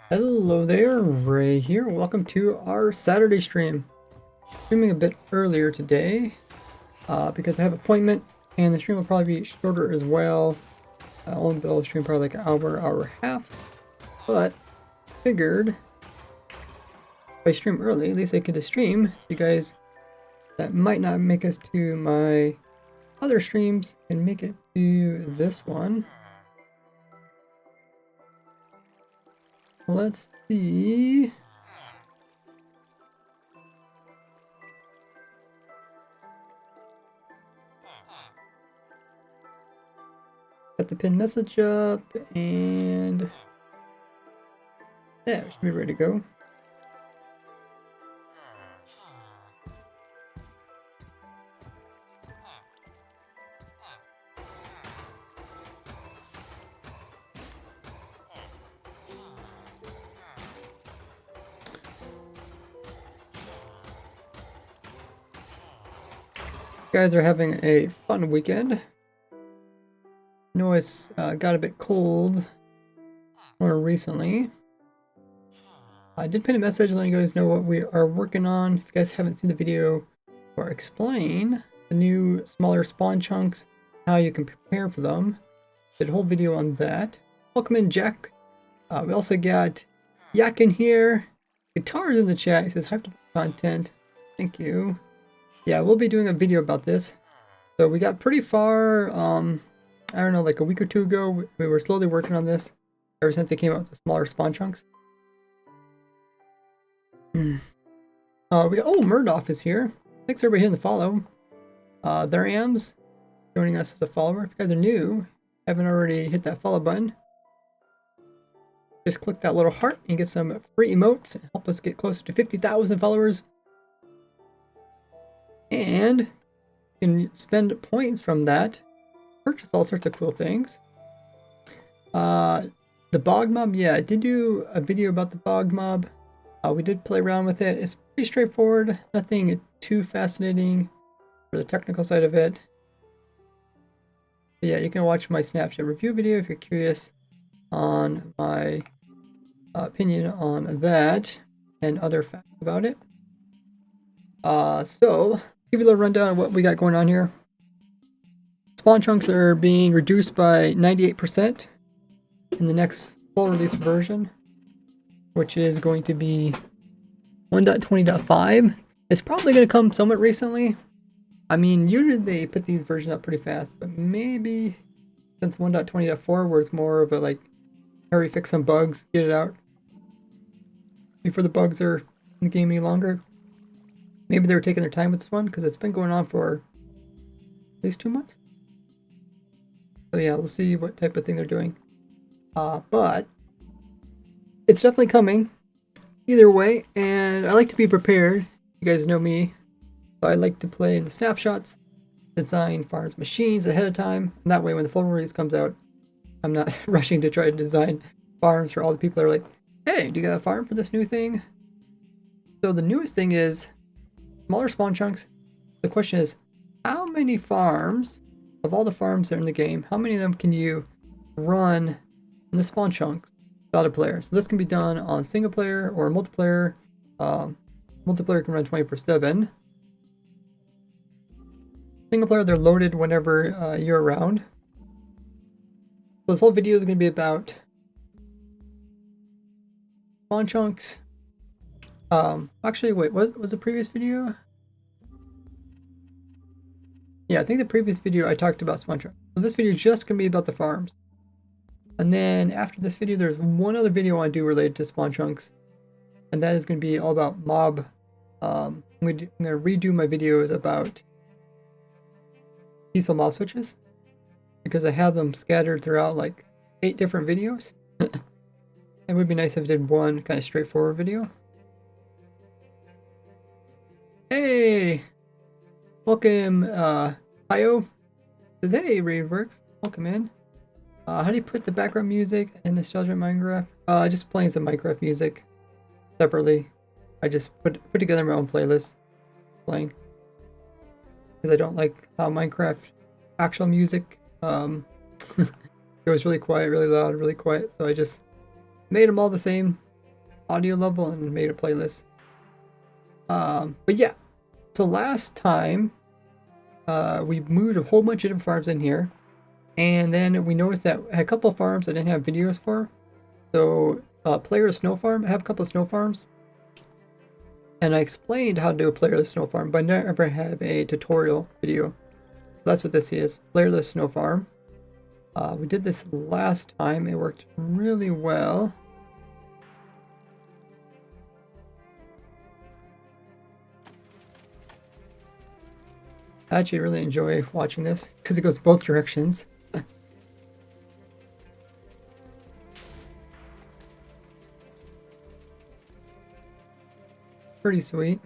Hello there, Ray here. Welcome to our Saturday stream. Streaming a bit earlier today because I have an appointment, and the stream will probably be shorter as well. I'll only be able to stream probably like an hour, hour and a half. But figured if I stream early, at least I could stream. So you guys that might not make us to my other streams can make it to this one. Let's see. Got the pinned message up, and yeah, we should be ready to go. You guys are having a fun weekend. I know it's got a bit cold more recently. I did pin a message letting you guys know what we are working on. If you guys haven't seen the video or explain the new smaller spawn chunks, how you can prepare for them, did a whole video on that. Welcome in, Jack. We also got Yak in here. Guitars in the chat. He says hype to content. Thank you. Yeah, we'll be doing a video about this. So we got pretty far, I don't know, like a week or two ago. We were slowly working on this ever since they came out with the smaller spawn chunks. Murdoch is here. Thanks everybody hitting the follow. There Ams joining us as a follower. If you guys are new, haven't already hit that follow button, just click that little heart and get some free emotes and help us get closer to 50,000 followers. And you can spend points from that, purchase all sorts of cool things. The bog mob, yeah, I did do a video about the bog mob. We did play around with it. It's pretty straightforward, nothing too fascinating for the technical side of it. But yeah, you can watch my Snapchat review video if you're curious on my opinion on that and other facts about it. So give you a little rundown of what we got going on here. Spawn chunks are being reduced by 98% in the next full release version, which is going to be 1.20.5. It's probably going to come somewhat recently. I mean, usually they put these versions up pretty fast, but maybe since 1.20.4, where it's more of a like, hurry, fix some bugs, get it out before the bugs are in the game any longer. Maybe they were taking their time with this one because it's been going on for at least 2 months. So yeah, we'll see what type of thing they're doing. But it's definitely coming either way, and I like to be prepared. You guys know me. So I like to play in the snapshots, design farms machines ahead of time, and that way when the full release comes out, I'm not rushing to try to design farms for all the people that are like, hey, do you got a farm for this new thing? So the newest thing is smaller spawn chunks. The question is, how many farms, of all the farms that are in the game, how many of them can you run in the spawn chunks without a player? So this can be done on single player or multiplayer. Multiplayer can run 24/7. Single player, they're loaded whenever you're around. So this whole video is going to be about spawn chunks. Actually, wait, what was the previous video? Yeah, I think the previous video I talked about spawn chunks. So this video is just gonna be about the farms. And then after this video, there's one other video I want to do related to spawn chunks, and that is going to be all about mob. I'm going to redo my videos about peaceful mob switches, because I have them scattered throughout like 8 different videos. It would be nice if I did one kind of straightforward video. Hey! Welcome, Io. Says, hey, Raveworks. Welcome in. How do you put the background music in Nostalgia Minecraft? Just playing some Minecraft music separately. I just put together my own playlist playing, because I don't like how Minecraft actual music it was really quiet, really loud, really quiet. So I just made them all the same audio level and made a playlist. But yeah, so last time we moved a whole bunch of different farms in here. And then we noticed that I had a couple of farms I didn't have videos for. So, Player's Snow Farm, I have a couple of snow farms. And I explained how to do a Player's Snow Farm, but I never have a tutorial video. That's what this is, Player's Snow Farm. We did this last time, it worked really well. I actually really enjoy watching this, because it goes both directions. Pretty sweet.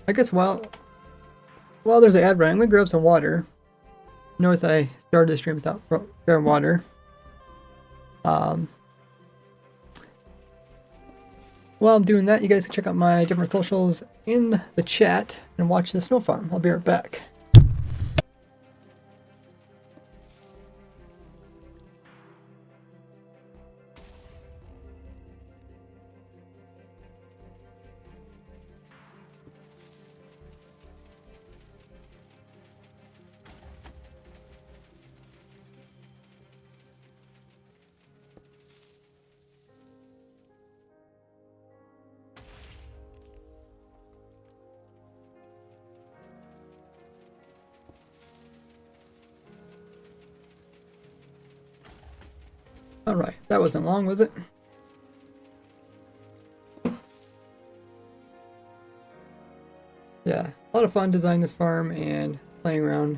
I guess while there's an ad run, I'm gonna grab some water. Notice I started the stream without grabbing water. While I'm doing that, you guys can check out my different socials in the chat and watch the snow farm. I'll be right back. Alright, that wasn't long, was it? Yeah, a lot of fun designing this farm and playing around.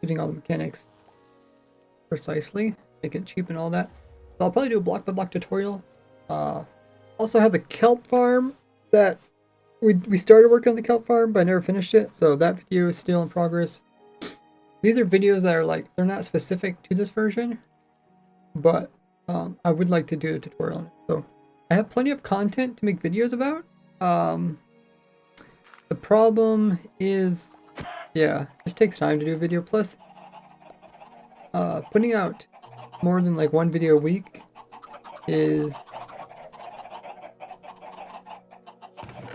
Getting all the mechanics precisely, making it cheap and all that. So I'll probably do a block by block tutorial. Also have the kelp farm that we started working on the kelp farm, but I never finished it, so that video is still in progress. These are videos that are like, they're not specific to this version, but I would like to do a tutorial on it. So I have plenty of content to make videos about. The problem is, yeah, it just takes time to do a video. Plus, putting out more than like one video a week is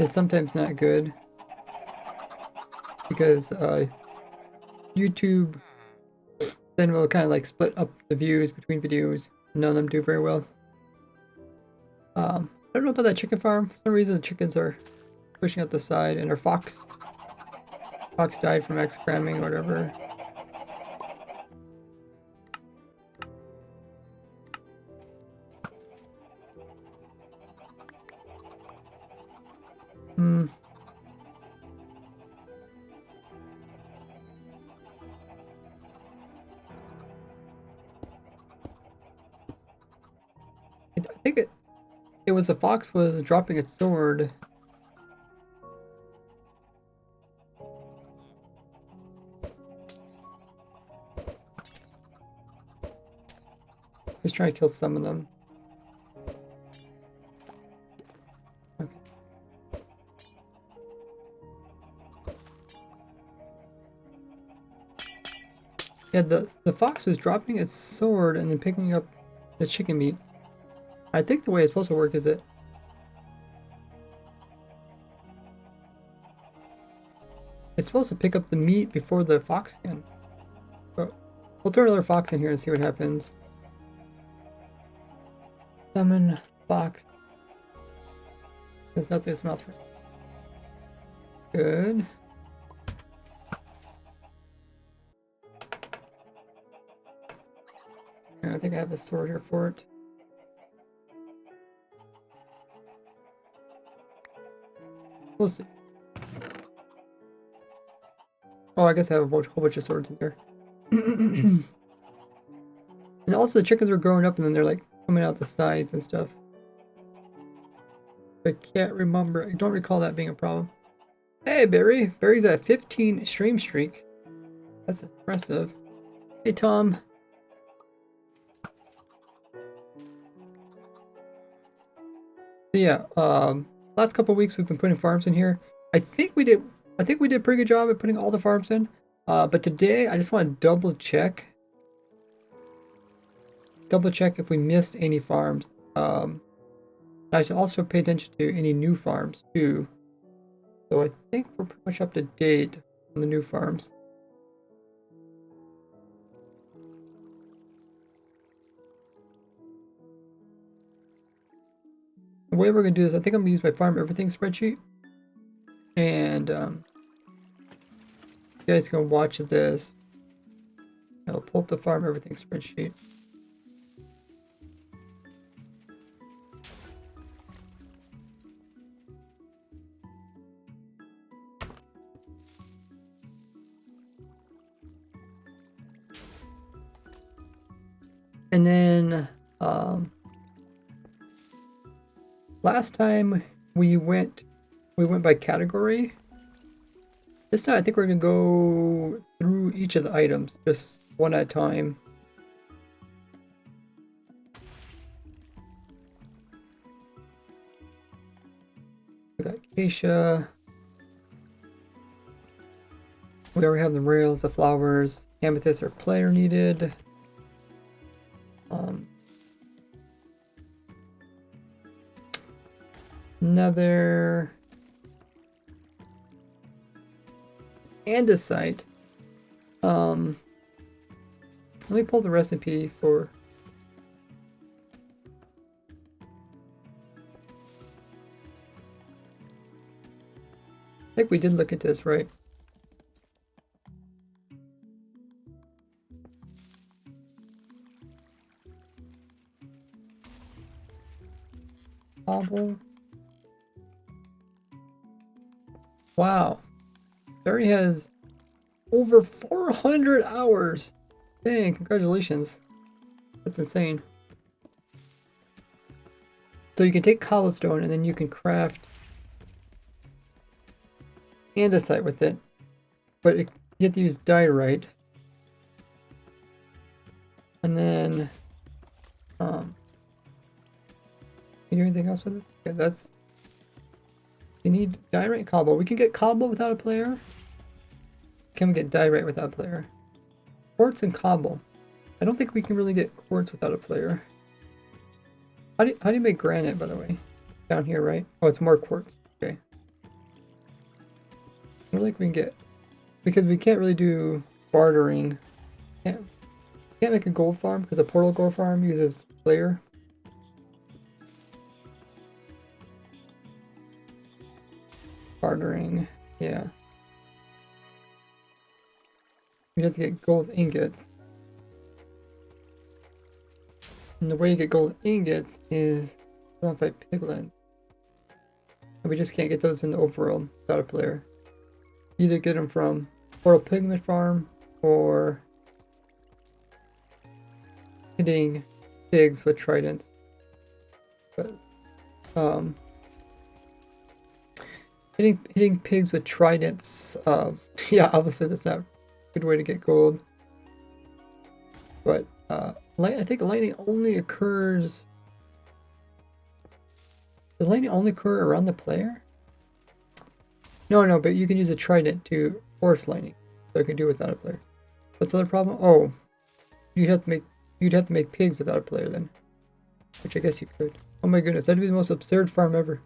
sometimes not good, because YouTube then will kind of like split up the views between videos. None of them do very well. I don't know about that chicken farm. For some reason the chickens are pushing out the side, and our fox died from X cramming or whatever. I think it was the fox was dropping its sword. Just trying to kill some of them. Okay. Yeah, the fox was dropping its sword and then picking up the chicken meat. I think the way it's supposed to work is it's supposed to pick up the meat before the fox can. But we'll throw another fox in here and see what happens. Summon fox. There's nothing in his mouth for. Good. And I think I have a sword here for it. We'll see. Oh, I guess I have a whole bunch of swords in there. And also the chickens were growing up and then they're like coming out the sides and stuff. I can't remember. I don't recall that being a problem. Hey, Barry. Barry's at 15 stream streak. That's impressive. Hey, Tom. So yeah, last couple weeks we've been putting farms in here. I think we did a pretty good job at putting all the farms in. But today I just want to double check if we missed any farms. I should also pay attention to any new farms too. So I think we're pretty much up to date on the new farms. The way we're going to do this, I think I'm going to use my farm everything spreadsheet. And you guys can watch this. I'll pull up the farm everything spreadsheet. And then last time we went by category. This time I think we're gonna go through each of the items just one at a time. We got acacia. We already have the rails, the flowers, amethyst are player needed. Another andesite. Let me pull the recipe for. I think we did look at this, right? Cobble. Wow. Barry has over 400 hours. Dang, congratulations. That's insane. So you can take cobblestone and then you can craft andesite with it. But you have to use diorite. And then can you do anything else with this? Okay, that's. You need diorite cobble. We can get cobble without a player. Can we get diorite without a player? Quartz and cobble. I don't think we can really get quartz without a player. How do you make granite, by the way? Down here, right? Oh, it's more quartz. Okay. I don't think we can get, because we can't really do bartering. Can't make a gold farm because a portal gold farm uses player. Bartering, yeah. We have to get gold ingots. And the way you get gold ingots is not by piglin. And we just can't get those in the overworld without a player. Either get them from Portal Pigment Farm or hitting pigs with tridents. But hitting pigs with tridents, yeah, obviously that's not a good way to get gold. But I think lightning only occurs. Does lightning only occur around the player? No, but you can use a trident to force lightning, so I can do without a player. What's the other problem? Oh, you'd have to make pigs without a player then, which I guess you could. Oh my goodness, that'd be the most absurd farm ever.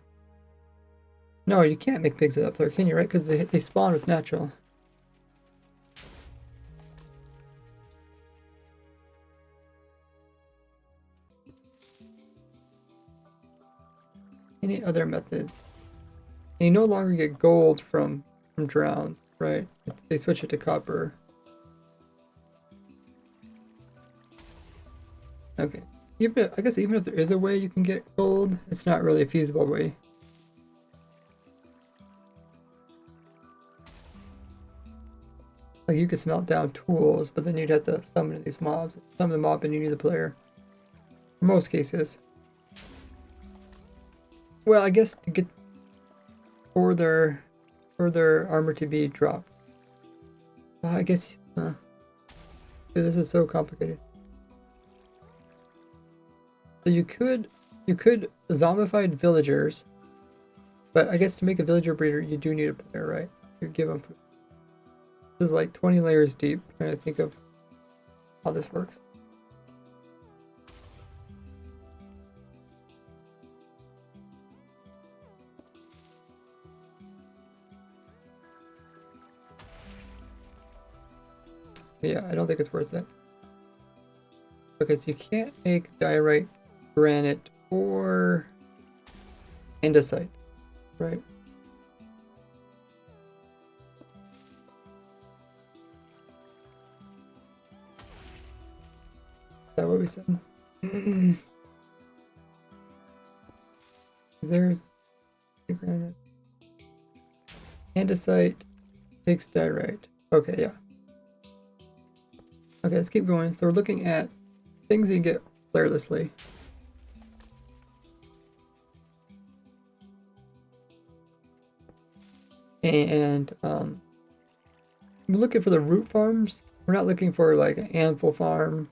No, you can't make pigs without a player, can you? Right? Because they spawn with natural. Any other methods? And you no longer get gold from drowns, right? They switch it to copper. Okay. I guess even if there is a way you can get gold, it's not really a feasible way. Like you could smelt down tools, but then you'd have to summon these mobs. Summon the mob and you need a player. In most cases. Well, I guess to get for their armor to be dropped. I guess dude, this is so complicated. So you could zombified villagers, but I guess to make a villager breeder you do need a player, right? You give them food. This is like 20 layers deep. I'm trying to think of how this works. Yeah, I don't think it's worth it. Okay, so you can't make diorite, granite, or andesite, right? Is that what we said? There's granite. Andesite takes diorite. Okay, yeah. Okay, let's keep going. So we're looking at things you can get playerlessly. And we're looking for the root farms. We're not looking for like an anvil farm.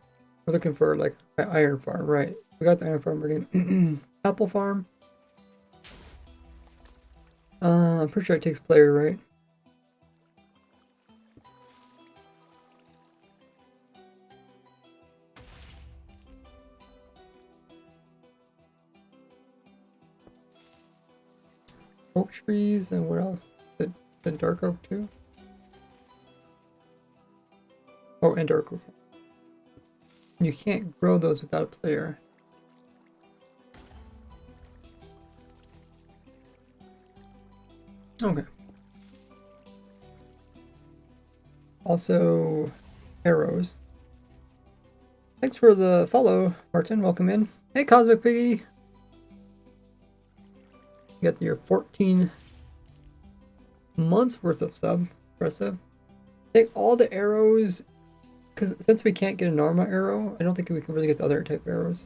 We're looking for like an iron farm, right? We got the iron farm. We're doing apple farm. I'm pretty sure it takes player, right? Oak trees, and what else? The dark oak too? Oh, and dark oak. You can't grow those without a player. Okay. Also, arrows. Thanks for the follow, Martin. Welcome in. Hey, Cosmic Piggy. You got your 14 months worth of sub. Impressive. Take all the arrows, because since we can't get a normal arrow, I don't think we can really get the other type of arrows.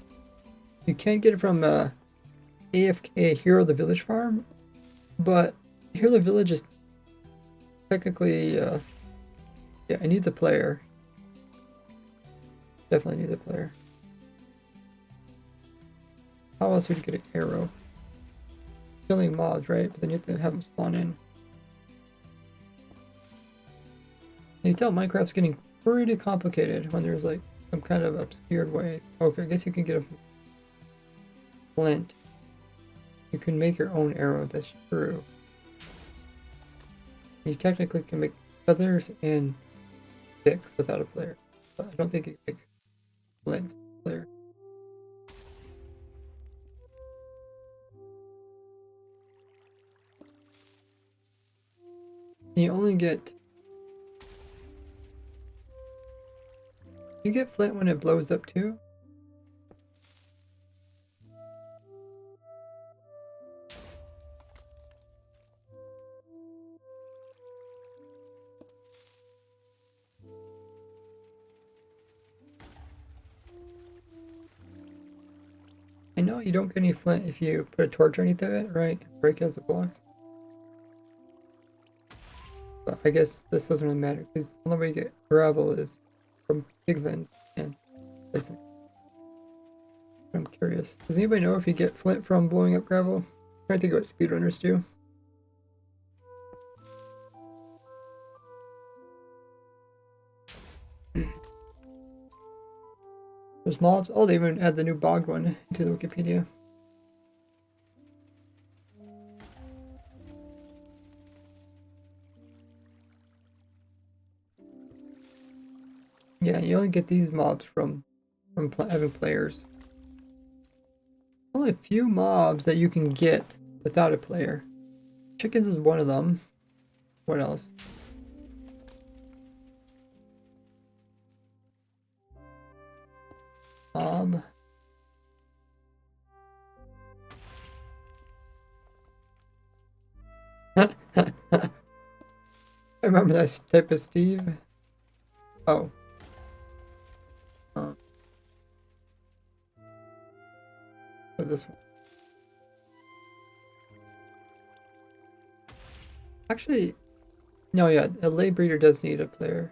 You can get it from AFK Hero the Village farm, but Hero the Village is technically, yeah, it needs a player. Definitely needs a player. How else would you get an arrow? Killing mobs, right? But then you have to have them spawn in. You can tell Minecraft's getting pretty complicated when there's like some kind of obscured ways. Okay, I guess you can get a flint. You can make your own arrow, that's true. You technically can make feathers and sticks without a player. But I don't think you can make flint player. You only get... You get flint when it blows up too? I know you don't get any flint if you put a torch underneath it, right? Break it as a block. But I guess this doesn't really matter because the only way you get gravel is from pigland and listen. I'm curious. Does anybody know if you get flint from blowing up gravel? I'm trying to think of what speedrunners do. There's mobs. Oh, they even add the new bog one into the Wikipedia. Yeah, you only get these mobs from having players. Oh, only a few mobs that you can get without a player. Chickens is one of them. What else? Mob. I remember that type of Steve. Oh. For this one. Actually, no, yeah, a lay breeder does need a player.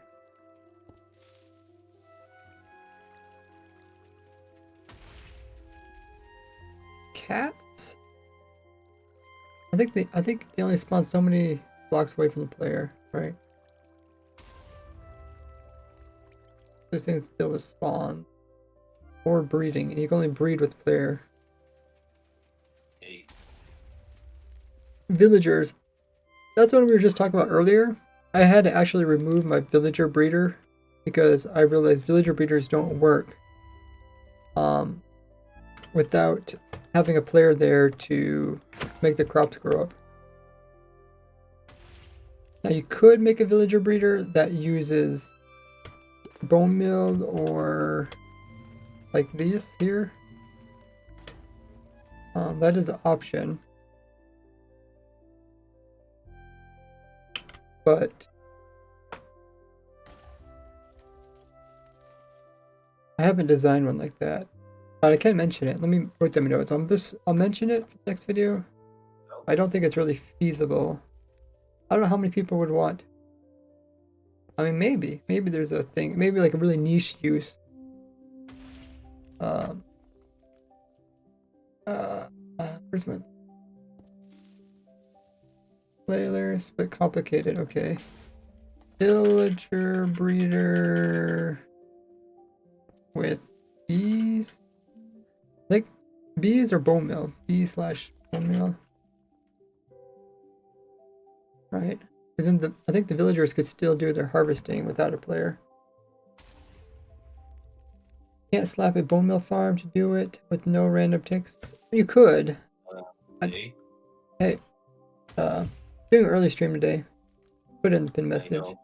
Cats? I think they only spawn so many blocks away from the player, right? These things deal with spawn or breeding, and you can only breed with the player. Hey. Villagers. That's what we were just talking about earlier. I had to actually remove my villager breeder because I realized villager breeders don't work without having a player there to make the crops grow up. Now you could make a villager breeder that uses bone meal or like these here. That is an option. But I haven't designed one like that. But I can mention it. Let me write them notes. I'll mention it for the next video. I don't think it's really feasible. I don't know how many people would want. I mean, maybe there's a thing. Maybe like a really niche use. Where's my players? But complicated. Okay. Villager breeder with bees. Like bees or bone meal. Bee/bone meal. Right. Because I think the villagers could still do their harvesting without a player. Can't slap a bone meal farm to do it with no random ticks. You could. Hey. Hey, doing early stream today. Put in the pin message. I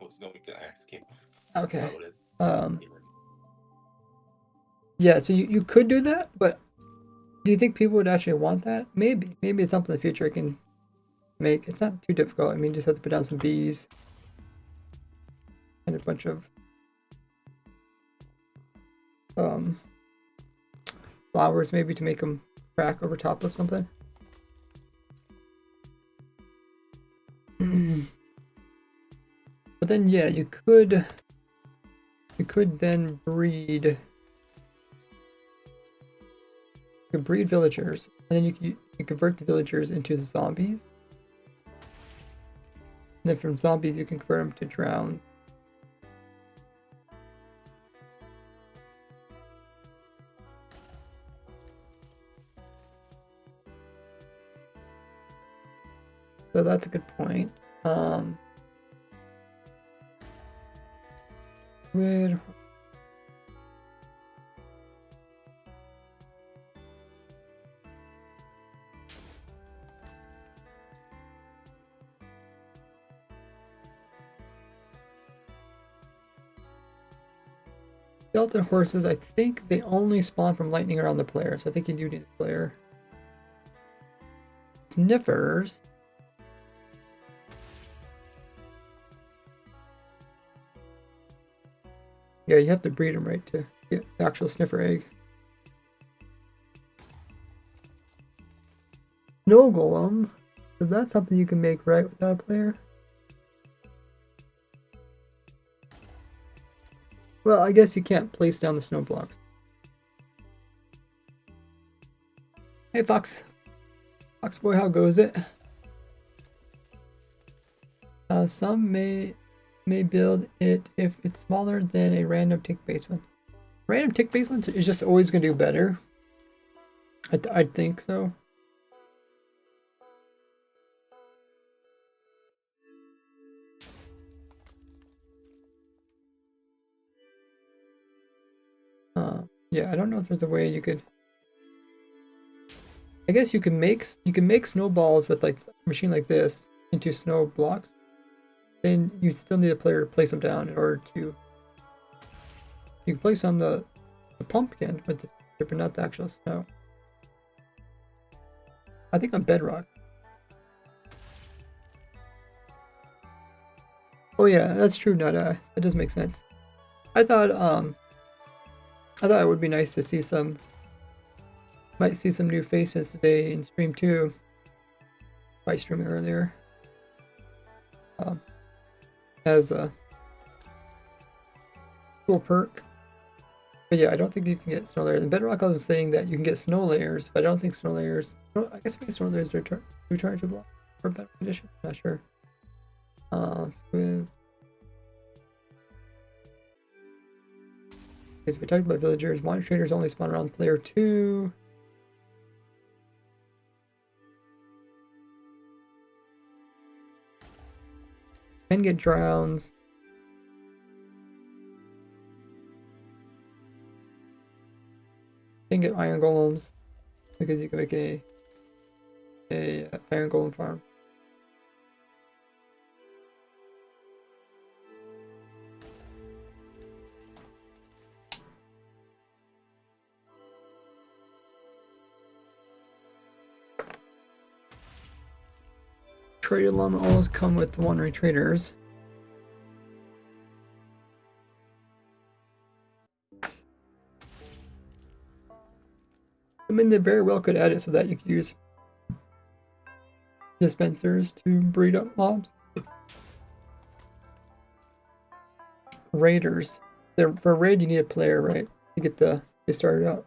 was going to ask you. Okay. Yeah, so you could do that, but do you think people would actually want that? Maybe. Maybe it's something in the future I can make. It's not too difficult. I mean, just have to put down some bees. And a bunch of flowers maybe to make them crack over top of something. But then yeah, you could then breed. You could breed villagers, and then you convert the villagers into the zombies. And then from zombies you can convert them to drowns. So that's a good point. Squid. Skeleton horses, I think they only spawn from lightning around the player, so I think you do need the player. Sniffers. Yeah, you have to breed them right to get the actual sniffer egg. Snow golem. So that's something you can make right without a player. Well, I guess you can't place down the snow blocks. Hey Fox. Fox boy, how goes it? Some may build it if it's smaller than a random tick basement. Random tick basement is just always going to do better. I think so. Yeah, I don't know if there's a way you could I guess you can make snowballs with like a machine like this into snow blocks. Then you still need a player to place them down in order to. You can place on the pumpkin with this, but not the actual snow. I think on bedrock. Oh yeah, that's true, Nada. That does make sense. I thought it would be nice to see might see some new faces today in stream too. By streaming earlier. As a cool perk. But yeah, I don't think you can get snow layers. In Bedrock, I was saying that you can get snow layers, but I don't think snow layers. I guess maybe snow layers rechargeable for better condition. Not sure. Squids. Okay, so we talked about villagers. Water traders only spawn around player 2. Can get drowns. Can get iron golems because you can make a iron golem farm. Trader llama always come with the wandering traders. I mean, they very well could add it so that you could use dispensers to breed up mobs. Raiders. For a raid, you need a player, right? To get they started out.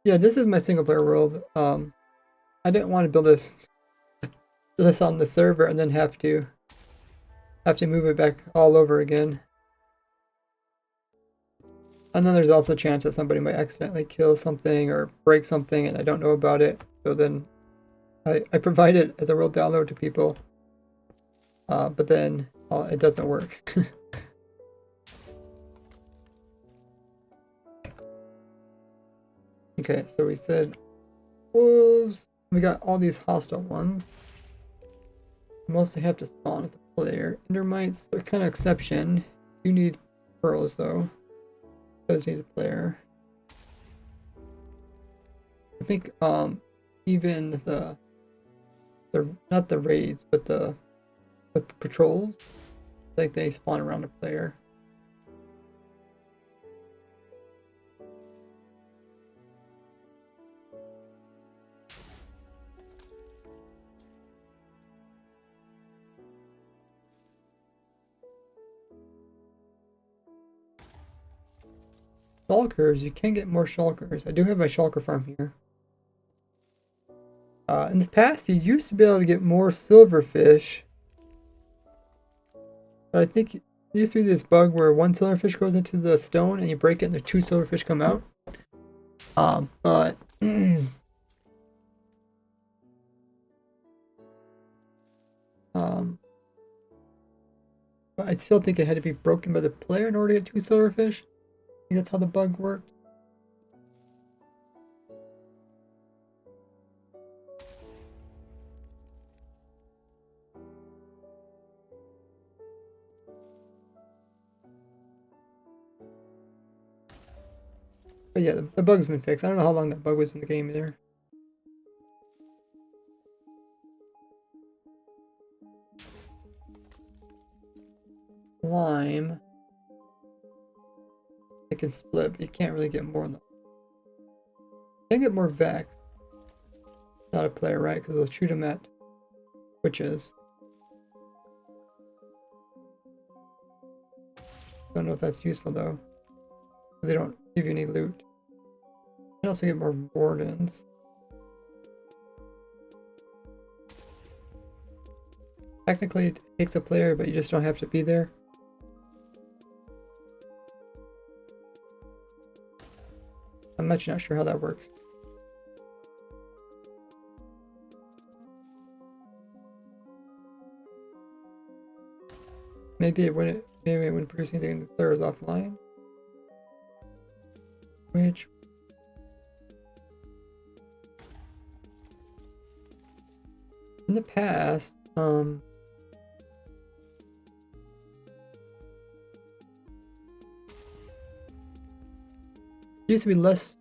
Yeah, this is my single player world. I didn't want to build this on the server and then have to move it back all over again. And then there's also a chance that somebody might accidentally kill something or break something and I don't know about it. So then I provide it as a real download to people. But then it doesn't work. Okay, so we said wolves. We got all these hostile ones. You mostly have to spawn with the player. Endermites are kind of exception. You need pearls though. Does need a player. I think even the not the raids but the patrols, like they spawn around a player. Shulkers, you can get more shulkers. I do have my shulker farm here. In the past, you used to be able to get more silverfish. But I think there used to be this bug where one silverfish goes into the stone and you break it and the 2 silverfish come out. But but I still think it had to be broken by the player in order to get 2 silverfish. I think that's how the bug worked. But yeah, the bug's been fixed. I don't know how long that bug was in the game either. Lime. It can split, but you can't really get more though. You can get more Vex. Not a player, right? Because they'll shoot them at witches. Don't know if that's useful though. They don't give you any loot. can also get more wardens. Technically, it takes a player, but you just don't have to be there. I'm actually not sure how that works. Maybe it wouldn't produce anything if the player is offline. Which in the past, there used to be less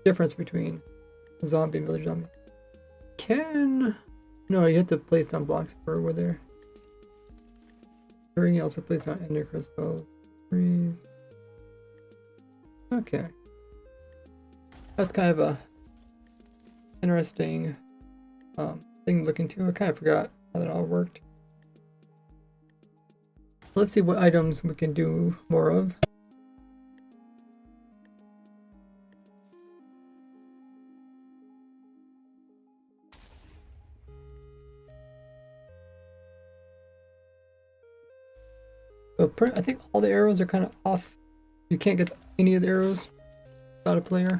difference between zombie and village zombie. No, you have to place down blocks for over there. Everything else to place down ender crystals. Freeze. Okay. That's kind of a interesting thing to look into. I kind of forgot how that all worked. Let's see what items we can do more of. So I think all the arrows are kind of off. You can't get any of the arrows without a player.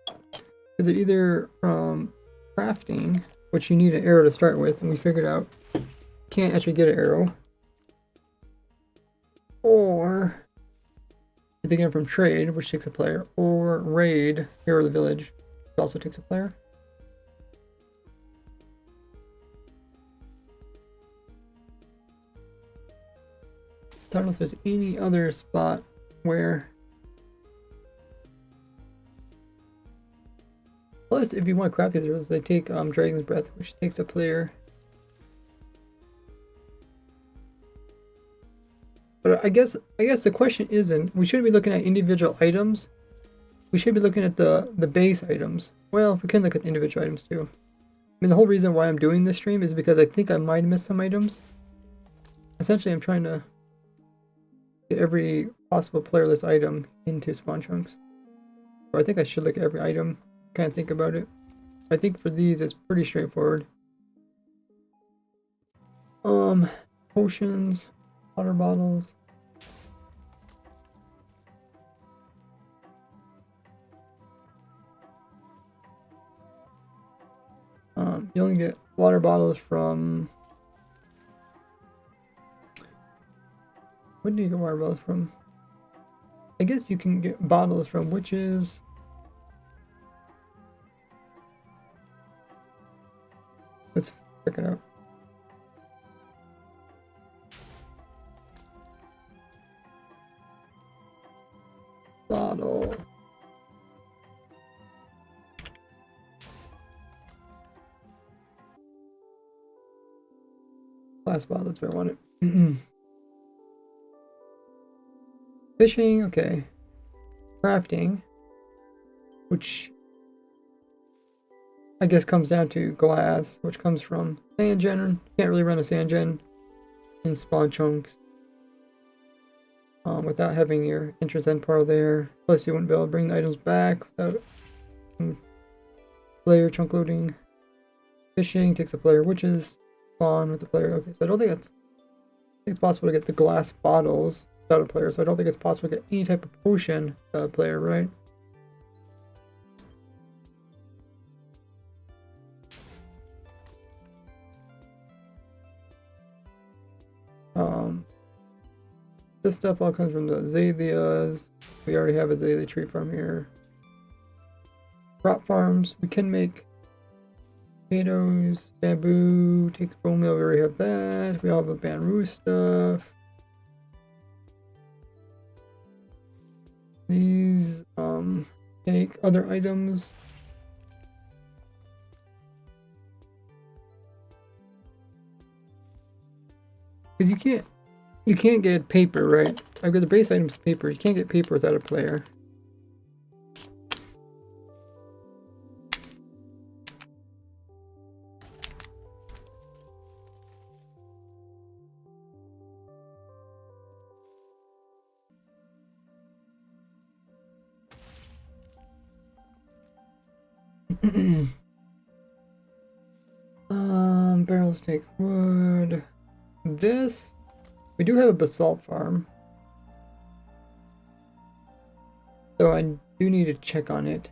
Because they're either from crafting, which you need an arrow to start with, and we figured out you can't actually get an arrow. Or if they get it from trade, which takes a player, or raid, Hero of the Village, which also takes a player. I don't know if there's any other spot where. Plus, if you want to craft these arrows, they take Dragon's Breath, which takes a player. But I guess the question isn't, we shouldn't be looking at individual items. We should be looking at the base items. Well, we can look at the individual items too. I mean, the whole reason why I'm doing this stream is because I think I might miss some items. Essentially, I'm trying to get every possible playerless item into spawn chunks. So I think I should look at every item, kind of think about it. I think for these, it's pretty straightforward. Potions, water bottles. You only get water bottles from. Where do you get water bottles from? I guess you can get bottles from witches. Let's check it out. Bottle. Glass bottle, that's where I want it. Fishing, okay. Crafting, which I guess comes down to glass, which comes from sand gen. Can't really run a sand gen in spawn chunks without having your entrance end portal there. Plus, you wouldn't be able to bring the items back without player chunk loading. Fishing takes a player, which is spawn with the player. Okay, so I don't think it's possible to get the glass bottles without a player, so I don't think it's possible to get any type of potion without a player, right? This stuff all comes from the azaleas. We already have a azalea tree farm here. Crop farms, we can make potatoes, bamboo, takes bone meal, we already have that. We all have the bamboo stuff. These take other items. Because you can't get paper, right? I've got the base items paper. You can't get paper without a player. Barrels take wood. This, we do have a basalt farm. So I do need to check on it.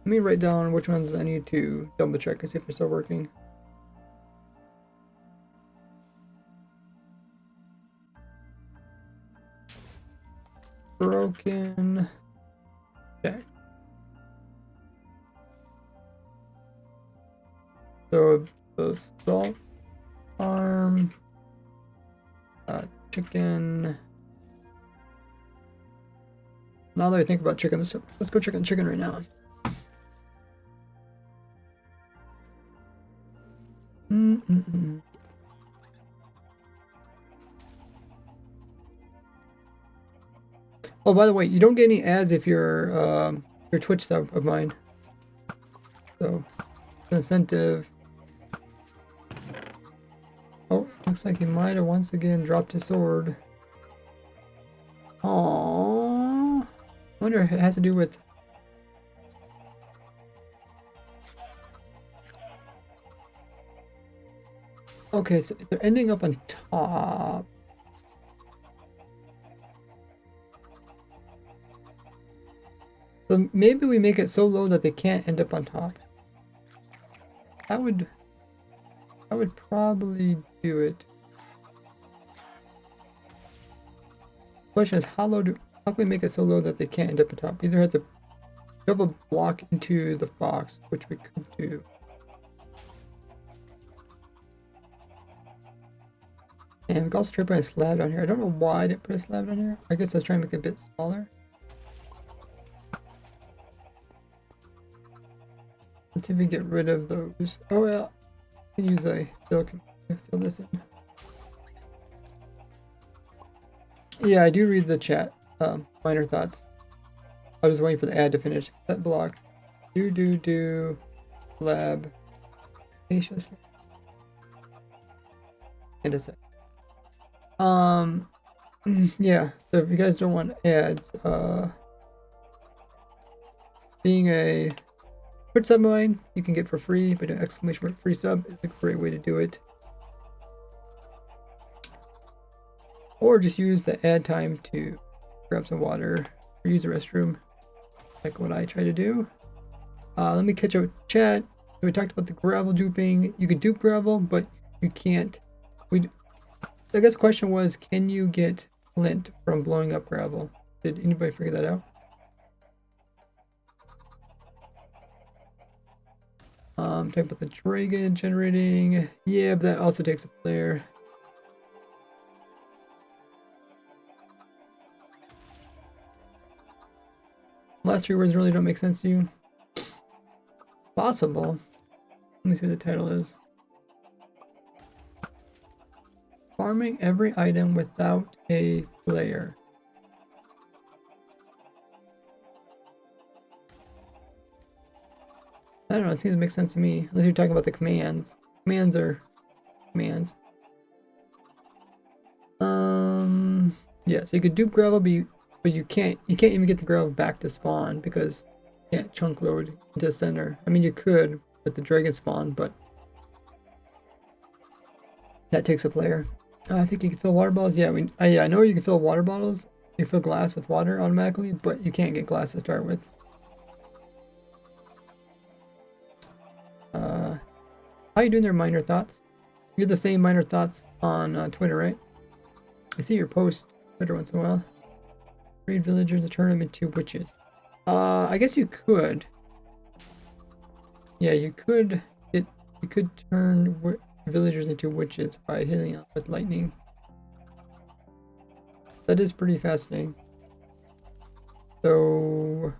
Let me write down which ones I need to double check and see if they're still working. Broken. Okay. So the salt farm, chicken. Now that I think about chicken, let's go chicken right now. Oh, by the way, you don't get any ads if you're your Twitch sub of mine. So, incentive. Oh, looks like he might have once again dropped his sword. Aww. I wonder if it has to do with. Okay, so they're ending up on top. So maybe we make it so low that they can't end up on top. I would probably do it. Question is, how can we make it so low that they can't end up on top? Either have to shove a block into the box, which we could do. And we can also try to put a slab down here. I don't know why I didn't put a slab down here. I guess I was trying to make it a bit smaller. Let's see if we get rid of those. Oh well, I can use a silicon to fill this in. Yeah, I do read the chat. Minor thoughts. I was waiting for the ad to finish. Set block. Lab. And a sec. Yeah. So if you guys don't want ads, being a Twitch sub mine, you can get for free, but an exclamation mark free sub is a great way to do it. Or just use the ad time to grab some water or use the restroom, like what I try to do. Let me catch up with chat. So we talked about the gravel duping. You could dupe gravel, but you can't. I guess the question was, can you get flint from blowing up gravel? Did anybody figure that out? Talk about the dragon generating. Yeah, but that also takes a player. Last 3 words really don't make sense to you. Possible. Let me see what the title is. Farming every item without a player. I don't know, it seems to make sense to me. Unless you're talking about the commands. Commands are commands. Yeah, so you could dupe gravel, but you can't even get the gravel back to spawn because you can't chunk load into the center. I mean, you could with the dragon spawn, but that takes a player. I think you can fill water bottles. Yeah, I know you can fill water bottles. You fill glass with water automatically, but you can't get glass to start with. How you doing there, Minor Thoughts? You're the same Minor Thoughts on Twitter, right? I see your post Twitter once in a while. Breed villagers to turn them into witches. I guess you could. Yeah, you could turn villagers into witches by hitting them with lightning. That is pretty fascinating. So,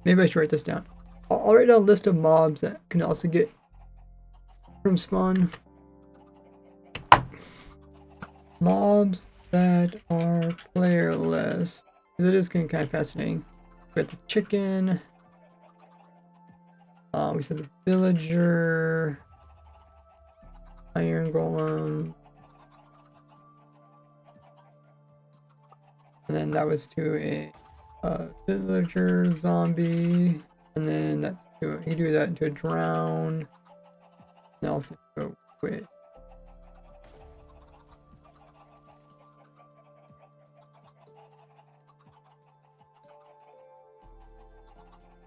maybe I should write this down. I'll write down a list of mobs that can also get from spawn. Mobs that are playerless. Because it is getting kind of fascinating. We got the chicken. We said the villager. Iron golem. and then that was to a villager zombie, and then that's to you do that into a drown, and also to a witch.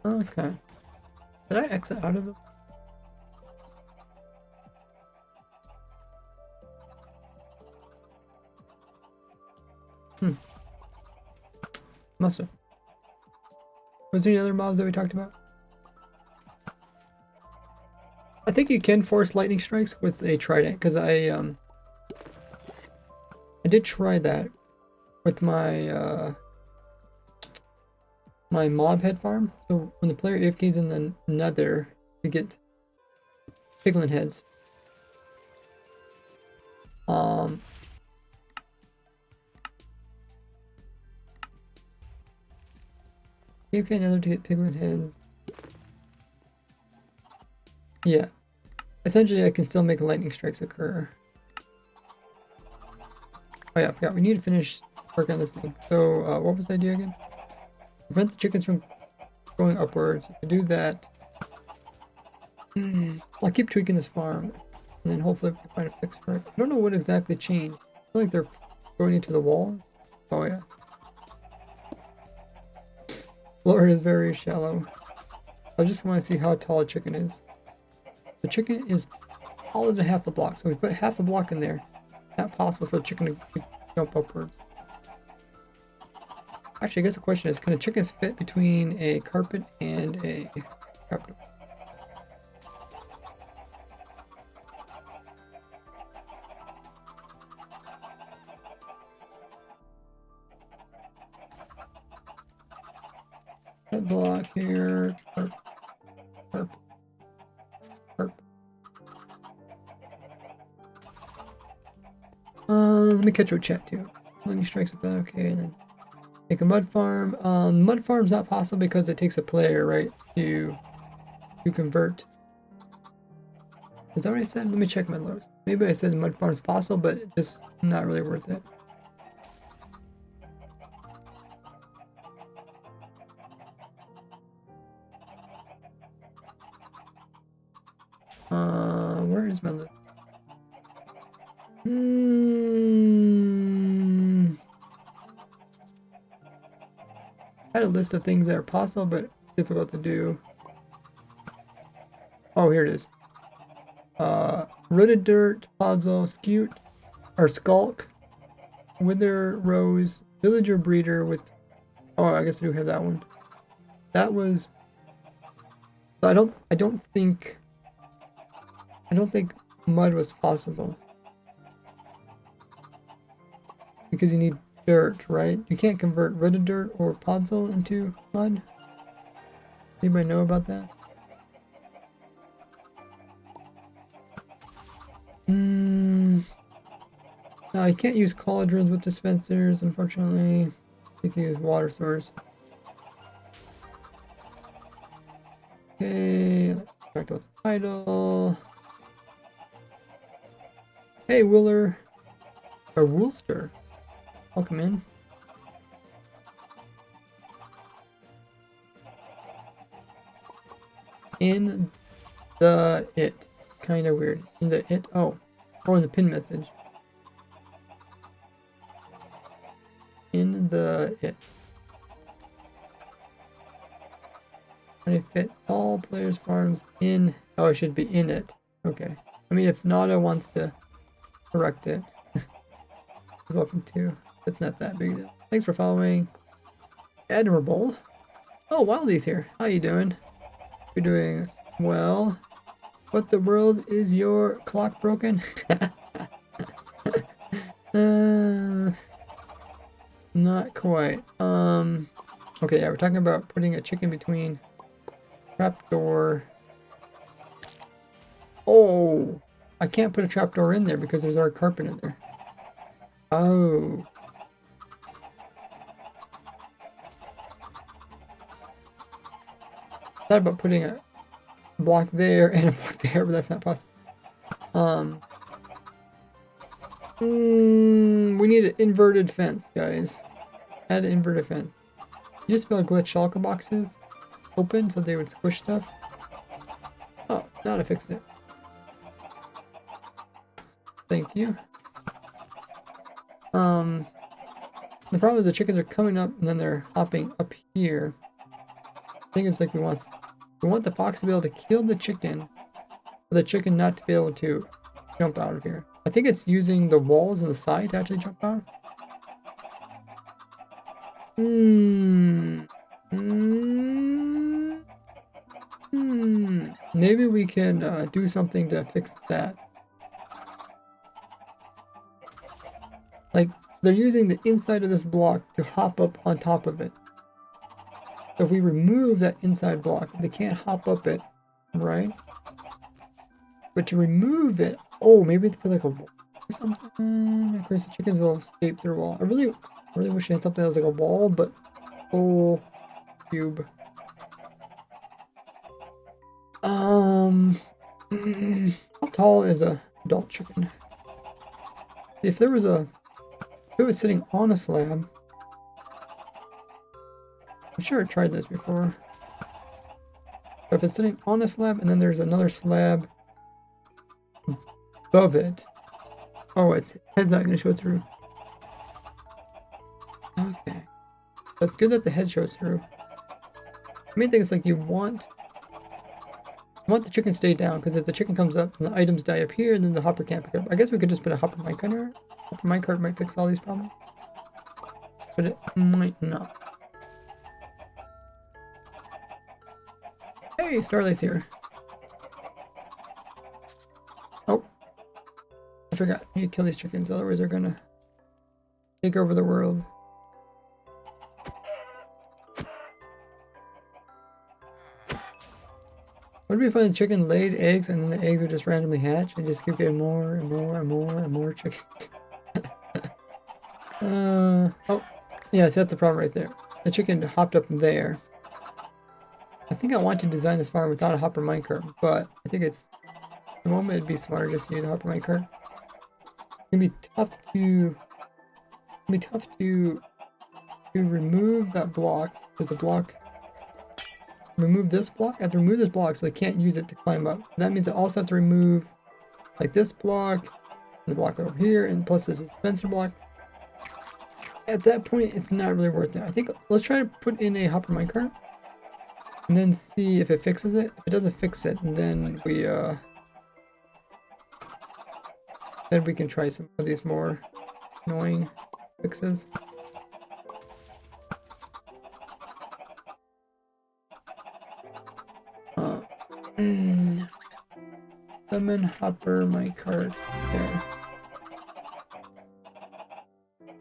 Okay. Did I exit out of the? Must have. Was there any other mobs that we talked about? I think you can force lightning strikes with a trident, because I did try that with my my mob head farm. So when the player AFKs in the nether, you get piglin heads. AFK nether to get piglin heads. Yeah. Essentially, I can still make lightning strikes occur. Oh yeah, I forgot. We need to finish working on this thing. So, what was the idea again? Prevent the chickens from going upwards. To do that, I'll keep tweaking this farm, and then hopefully we can find a fix for it. I don't know what exactly changed. I feel like they're going into the wall. Oh yeah. Floor is very shallow. I just want to see how tall a chicken is. The chicken is taller than half a block, so we put half a block in there. It's not possible for the chicken to jump upwards. Actually, I guess the question is, can a chicken fit between a carpet and a trapdoor? That block here. Carp. Carp. Carp. Let me catch your chat too. Lightning strikes with that. Okay, and then make a mud farm. Mud farm's not possible because it takes a player, right, to convert. Is that what I said? Let me check my lows. Maybe I said mud farm's possible, but it's just not really worth it. Where is my list? I had a list of things that are possible, but difficult to do. Oh, here it is. Rooted dirt, puzzle, scute, or skulk, wither rose, villager breeder with. Oh, I guess I do have that one. That was. I don't think mud was possible because you need dirt, right? You can't convert rooted dirt or puzzle into mud. Anybody know about that? No, you can't use cauldrons with dispensers, unfortunately. You can use water source. Okay, let's talk about the title. Hey, Willer. Or Woolster. Welcome in. In the it. Kind of weird. In the it. Oh, in the pin message. In the it. Trying to fit all players' farms in. Oh, it should be in it. Okay. I mean, if Nada wants to correct it, welcome to. It's not that big a deal. Thanks for following. Admirable. Oh, Wildy's here. How you doing? You're doing well. What the world is your clock broken? Not quite. Okay, yeah, we're talking about putting a chicken between trapdoor. Oh, I can't put a trapdoor in there because there's our carpet in there. Oh. Thought about putting a block there and a block there, but that's not possible. We need an inverted fence, guys. Add inverted fence. You used to be able to glitch shulker boxes open so they would squish stuff. Oh, now to fix it. Thank you. The problem is the chickens are coming up and then they're hopping up here. The thing is, like, we want the fox to be able to kill the chicken, for the chicken not to be able to jump out of here. I think it's using the walls on the side to actually jump out. Maybe we can do something to fix that. Like, they're using the inside of this block to hop up on top of it. If we remove that inside block, they can't hop up it, right? But to remove it, oh, maybe it's put like a wall or something. Of course, the chickens will escape through a wall. I really wish I had something that was like a wall, but full cube. How tall is a adult chicken? If it was sitting on a slab, I'm sure I tried this before. But if it's sitting on a slab and then there's another slab above it, oh, its head's not going to show through. Okay, that's good that the head shows through. The main thing is, like, you want the chicken to stay down, because if the chicken comes up and the items die up here, then the hopper can't pick it up. I guess we could just put a hopper minecart here. Hopper minecart might fix all these problems, but it might not. Hey, Starlight's here. Oh, I forgot. I need to kill these chickens, otherwise they're gonna take over the world. What if we find the chicken laid eggs and then the eggs would just randomly hatch and just keep getting more and more and more and more chickens? Oh, yes, that's the problem right there. The chicken hopped up there. I think I want to design this farm without a hopper minecart, but I think at the moment it'd be smarter just to use a hopper minecart. It's gonna be tough to remove that block. There's a block. Remove this block. I have to remove this block so they can't use it to climb up. That means I also have to remove, like, this block, and the block over here, and plus this dispenser block. At that point, it's not really worth it. I think let's try to put in a hopper minecart and then see if it fixes it. If it doesn't fix it, then we can try some of these more annoying fixes. Summon hopper minecart there.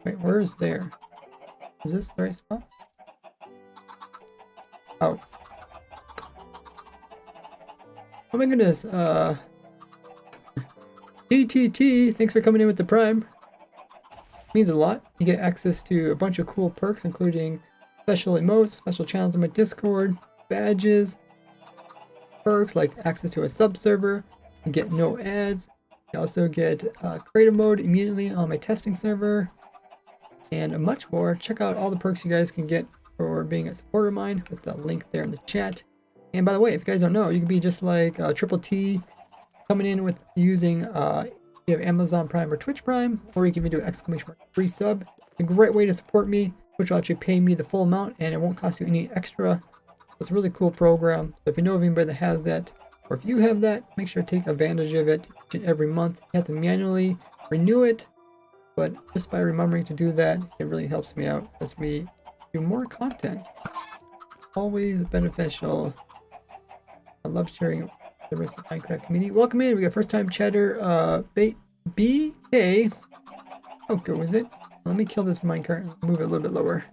Wait, where is there? Is this the right spot? Oh. Oh my goodness, TTT, thanks for coming in with the Prime. Means a lot. You get access to a bunch of cool perks, including special emotes, special channels in my Discord, badges, perks like access to a sub server, you get no ads, you also get creative mode immediately on my testing server, and much more. Check out all the perks you guys can get for being a supporter of mine with the link there in the chat. And by the way, if you guys don't know, you can be just like Triple T, coming in with using you have Amazon Prime or Twitch Prime, or you can even do exclamation mark free sub. A great way to support me, which will actually pay me the full amount and it won't cost you any extra. It's a really cool program. So if you know of anybody that has that, or if you have that, make sure to take advantage of it each and every month. You have to manually renew it, but just by remembering to do that, it really helps me out as we do more content. Always beneficial. I love sharing the rest of the Minecraft community. Welcome in. We got first time chatter. BK. How good was it? Let me kill this minecart and move it a little bit lower.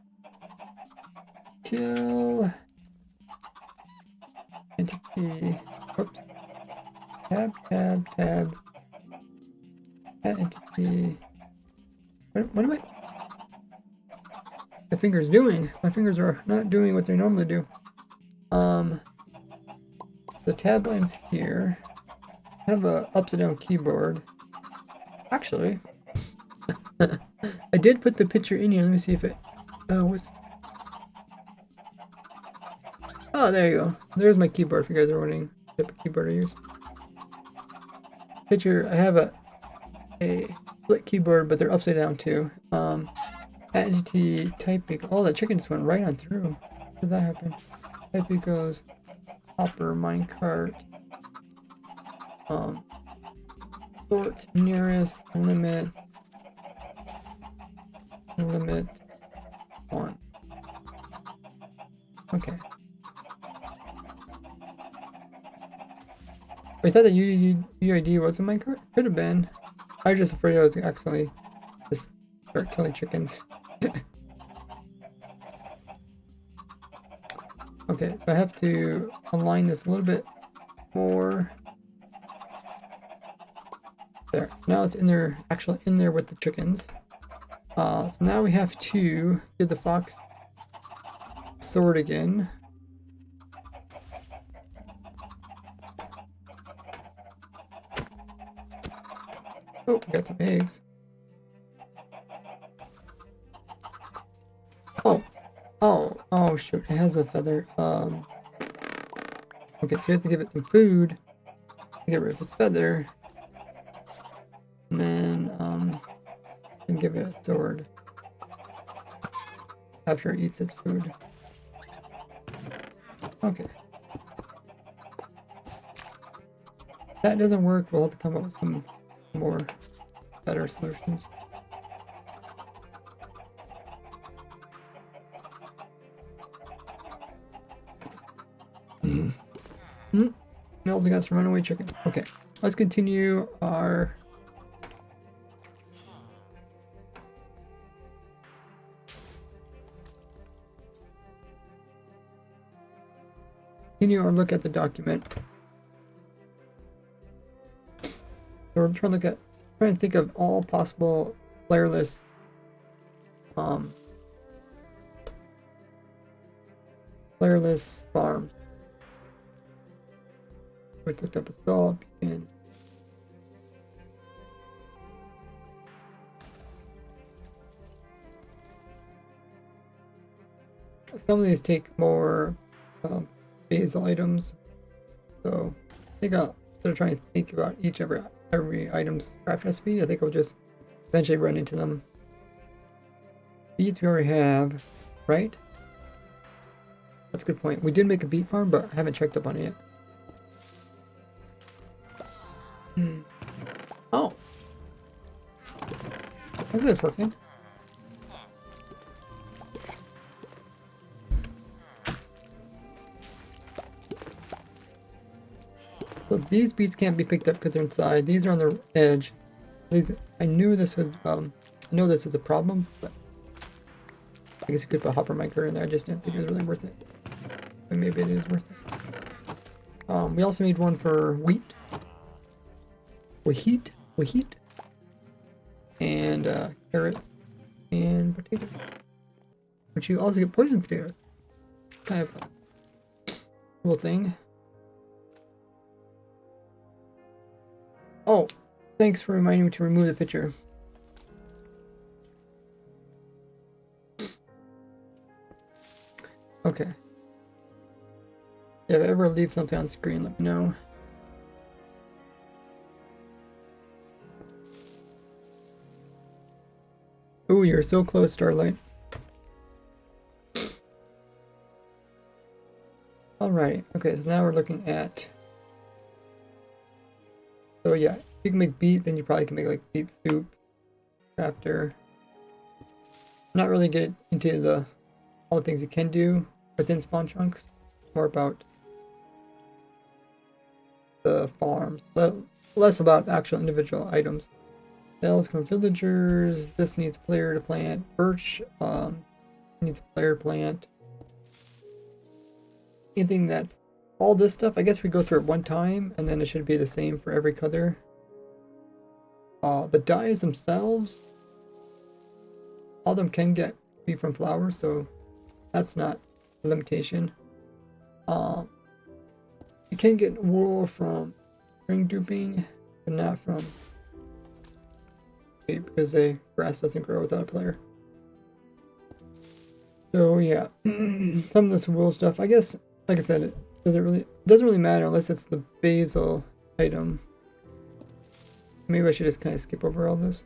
Kill. Entity. Whoops. Tab. Add entity. What am I? My fingers doing? My fingers are not doing what they normally do. The tab lines here. I have a upside down keyboard. Actually, I did put the picture in here. Let me see if it. what's... Oh, there you go. There's my keyboard if you guys are wondering what type of keyboard I use. Picture, I have a split keyboard, but they're upside down too. Type equals... Oh, that chicken just went right on through. How did that happen? Type equals hopper minecart. Sort nearest limit 1. Okay. I thought that UID was a minecart? Could have been. I was just afraid I was accidentally just start killing chickens. Okay, so I have to align this a little bit more. There. Now it's in there, actually in there with the chickens. So now we have to give the fox sword again. Oh, we got some eggs. Oh, shoot, it has a feather. Okay, so you have to give it some food to get rid of its feather. And then, give it a sword after it eats its food. Okay. If that doesn't work, we'll have to come up with some more better solutions. We also got some runaway chicken. Okay, let's continue our... look at the document. So we're trying to think of all possible playerless farms. We looked up a stall and some of these take more basal items, so I think instead of trying to think about every item's craft recipe, I think I'll just eventually run into them. Beets we already have, right? That's a good point. We did make a beet farm, but I haven't checked up on it yet. Oh, look at this working. So these beets can't be picked up because they're inside. These are on the edge. These, I knew this was, I know this is a problem, but I guess you could put hopper minecart in there. I just didn't think it was really worth it. But maybe it is worth it. We also made one for wheat. Wheat. And carrots and potatoes. But you also get poison potatoes. Kind of a cool thing. Oh, thanks for reminding me to remove the picture. Okay. Yeah, if I ever leave something on screen, let me know. Ooh, you're so close, Starlight. Alright, okay, so now we're looking at... So yeah, if you can make beet, then you probably can make like beet soup after. Not really get into all the things you can do within spawn chunks. More about the farms, less about the actual individual items. Bells from villagers. This needs player to plant. Birch needs a player to plant. Anything that's all this stuff, I guess we go through it one time, and then it should be the same for every color. The dyes themselves, all of them can be from flowers, so that's not a limitation. You can get wool from string duping, but not from because the grass doesn't grow without a player. So yeah, some of this wool stuff, I guess, like I said, it doesn't really matter unless it's the basil item. Maybe I should just kind of skip over all this.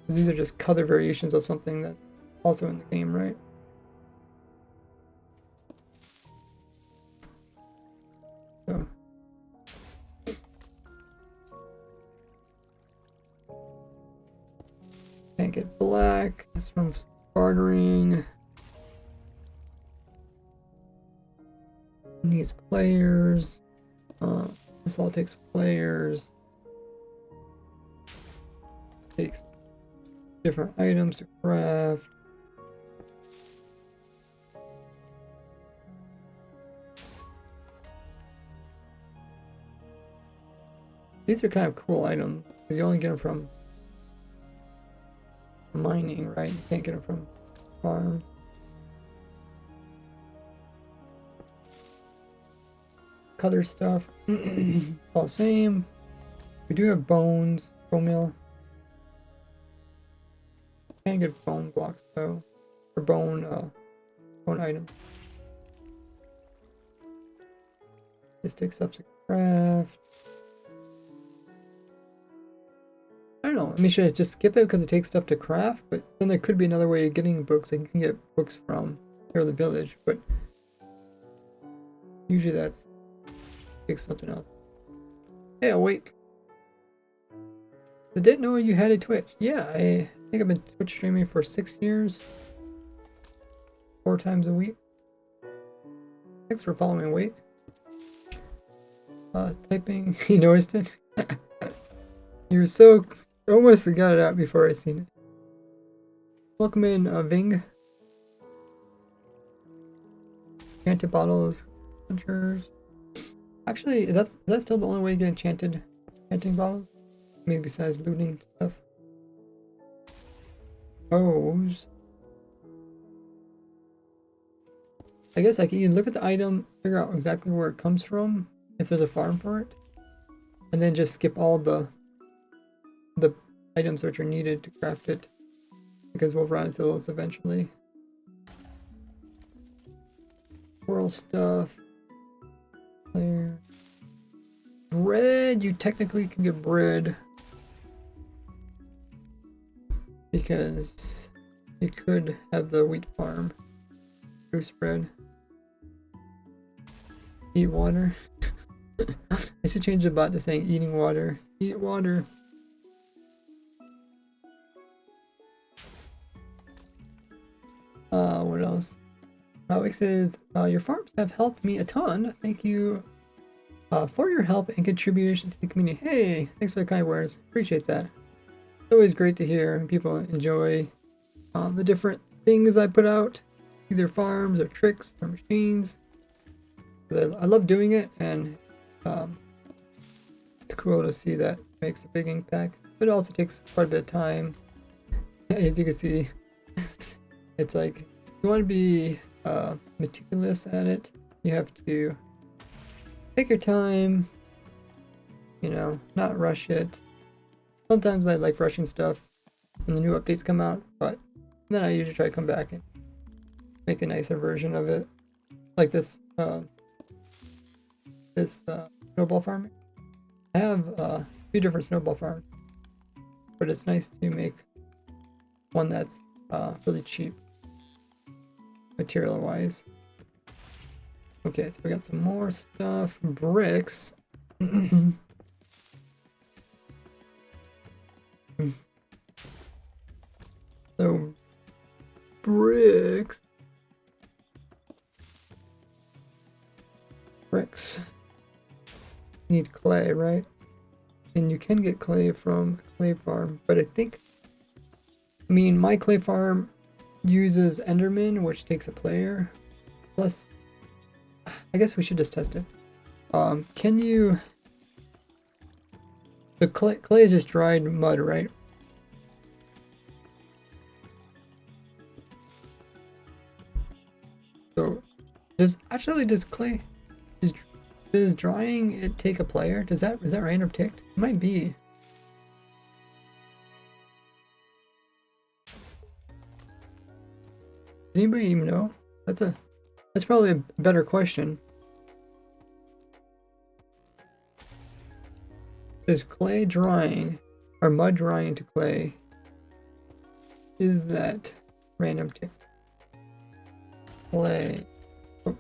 Because these are just color variations of something that's also in the game, right? So. Can't get black. That's from bartering. Needs players. This all takes players. Takes different items to craft. These are kind of cool items because you only get them from mining, right? You can't get them from farms. Color stuff, all the same. We do have bones, bone meal. Can't get bone blocks though, or bone items. This takes stuff to craft. I don't know. I mean, should I just skip it because it takes stuff to craft? But then there could be another way of getting books. Like you can get books from here in the village, but usually that's takes something else. Hey, awake. I didn't know you had a Twitch. Yeah, I think I've been Twitch streaming for 6 years. 4 times a week. Thanks for following, Wake. Typing, you noticed it? You were so almost got it out before I seen it. Welcome in, Ving. Enchanted bottles, adventures. Actually, is that still the only way you get enchanting bottles? Maybe besides looting stuff. Bows. I guess you can look at the item, figure out exactly where it comes from, if there's a farm for it, and then just skip all the items which are needed to craft it, because we'll run into those eventually. World stuff. Player. Bread, you technically can get bread because you could have the wheat farm produce bread. Eat water. I should change the bot to saying eating water. Eat water. What else? It says, your farms have helped me a ton. Thank you for your help and contribution to the community. Hey, thanks for the kind words. Appreciate that. It's always great to hear people enjoy the different things I put out, either farms or tricks or machines. I love doing it, and it's cool to see that it makes a big impact. But it also takes quite a bit of time. As you can see, it's like you want to be meticulous at it. You have to take your time, you know, not rush it. Sometimes I like rushing stuff when the new updates come out, but then I usually try to come back and make a nicer version of it. Like this snowball farming. I have a few different snowball farms, but it's nice to make one that's really cheap material wise. Okay, so we got some more stuff. Bricks. So bricks need clay, right? And you can get clay from clay farm, but I mean my clay farm uses Enderman, which takes a player. Plus, I guess we should just test it. Can you... The clay is just dried mud, right? So, does clay... Does drying it take a player? Is that random ticked? It might be. anybody even know? That's probably a better question. Is clay drying or mud drying to clay? Is that random tick? Clay. Oh.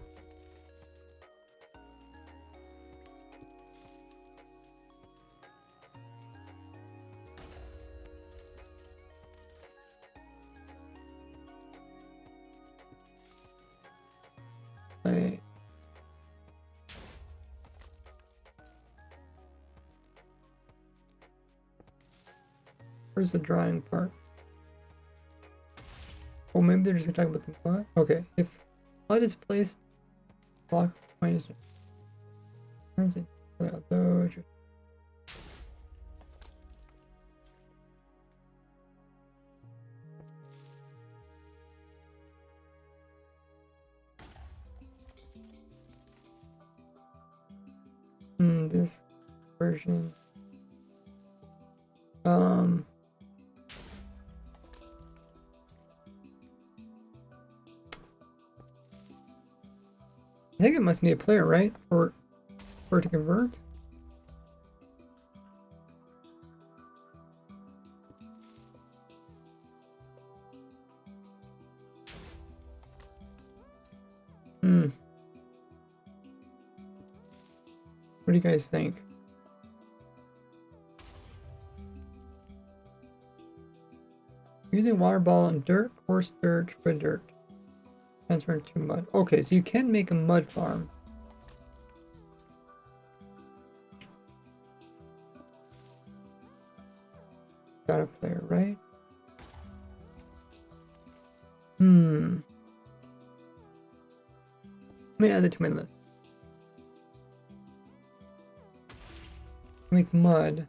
Clay. Where's the drying part? Oh, maybe they're just gonna talk about the mud. Okay, if mud is placed, block minus turns it. This version. I think it must need a player, right? For it to convert. What do you guys think? Using water ball and dirt, coarse dirt, red dirt. Transfer into mud. Okay, so you can make a mud farm. Got a player, right? Let me add that to my list. Make mud.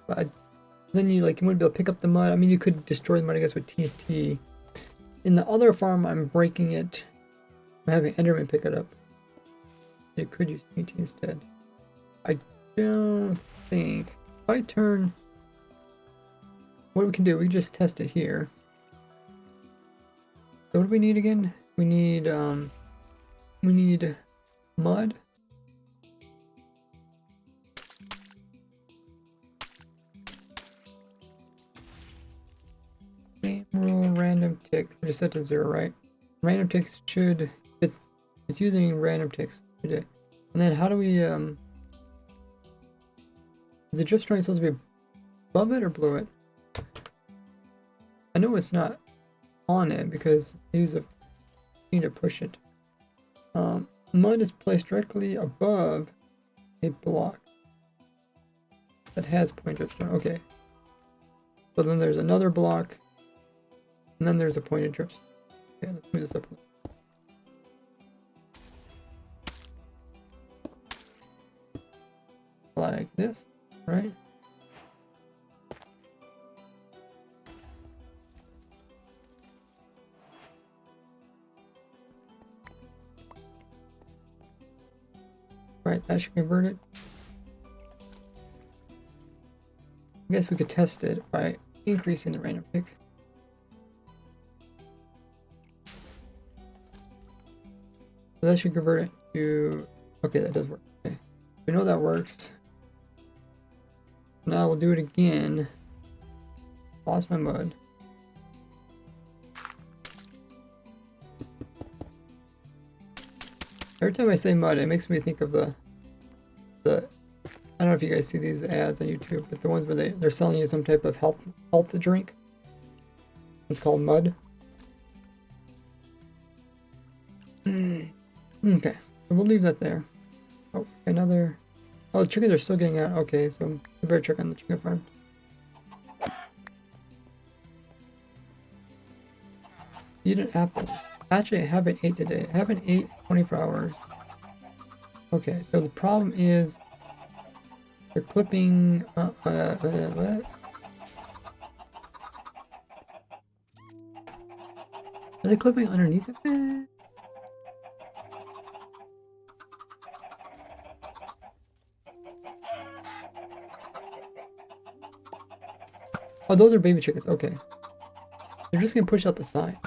But then you wouldn't be able to pick up the mud. I mean, you could destroy the mud, I guess, with TNT. In the other farm, I'm breaking it. I'm having Enderman pick it up. You could use TNT instead. I don't think. If I turn, what we can do, we can just test it here. So what do we need again? We need mud. Game rule random tick. I just set to 0, right? Random ticks should it's using random ticks. And then how do we is the drip string supposed to be above it or below it? I know it's not on it because I use a thing to push it. Mud is placed directly above a block that has point dripstone. Okay. So then there's another block, and then there's a pointed dripstone. Okay, let's move this up. Like this, right? Right, that should convert it. I guess we could test it by increasing the random pick. So that should convert it to, okay, that does work. Okay, we know that works. Now we'll do it again. Lost my mud. Every time I say mud, it makes me think of the I don't know if you guys see these ads on YouTube, but the ones where they're selling you some type of health drink. It's called mud. Okay, so we'll leave that there. Oh, another. Oh, the chickens are still getting out. Okay, so we better check on the chicken farm. Eat an apple. Actually, I haven't ate today. I haven't ate 24 hours. Okay, so the problem is they're clipping. What? Are they clipping underneath it? Oh, those are baby chickens. Okay. They're just gonna push out the side.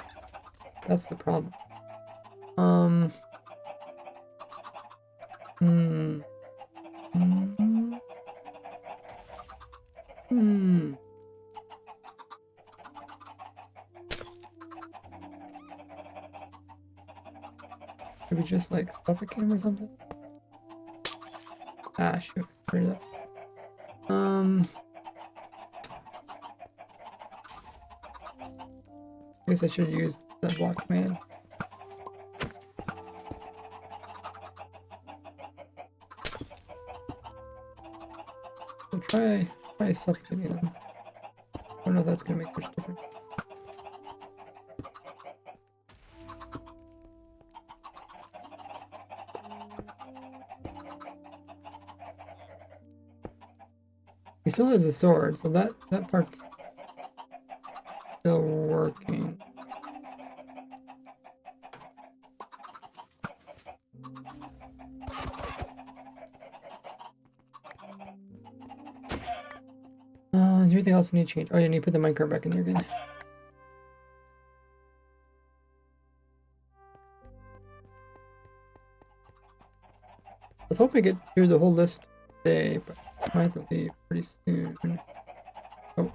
That's the problem. Hmm. Hmm. Hmm. Should we just like suffocate him or something? Ah, shoot. Rid of that. I guess I should use that block command. So try suffocating them. I don't know if that's gonna make much difference. He still has a sword, so that part's still working. Is there anything else I need to change? Oh, yeah, I need to put the minecart back in there again. I was hoping to get through the whole list today, but I might have to leave pretty soon. Oh.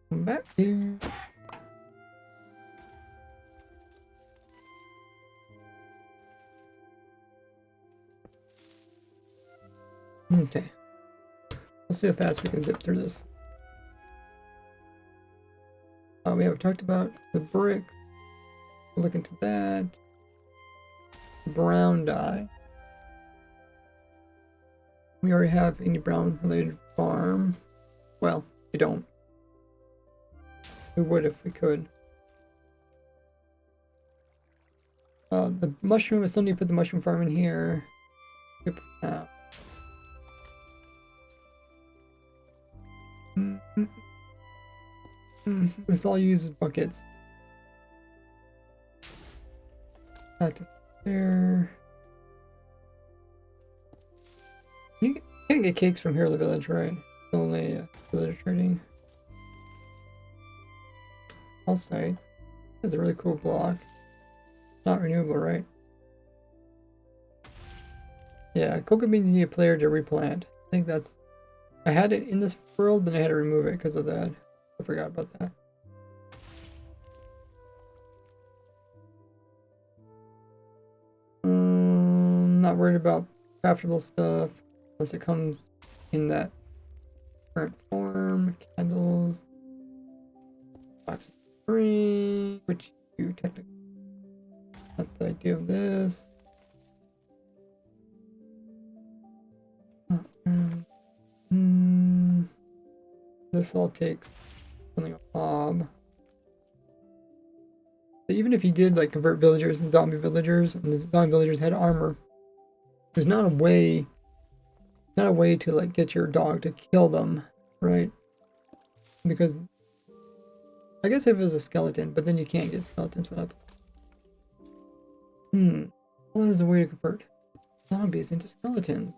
Come back here. Okay. Let's see how fast we can zip through this. We haven't talked about the brick. Look into that. Brown dye. We already have any brown related farm. Well, we don't. We would if we could. The mushroom, I still need to put the mushroom farm in here. Yep. This all uses buckets. That just there. You can't get cakes from here in the village, right? It's only village trading. Outside. That's a really cool block. Not renewable, right? Yeah, cocoa beans need a player to replant. I think that's... I had it in this world, but I had to remove it because of that. I forgot about that. Not worried about craftable stuff unless it comes in that current form. Candles. Box of spring, which you technically not the idea of this. This all takes something a mob. So even if you did like convert villagers and zombie villagers, and the zombie villagers had armor, there's not a way to like get your dog to kill them, right? Because I guess if it was a skeleton, but then you can't get skeletons without. Well, there's a way to convert zombies into skeletons.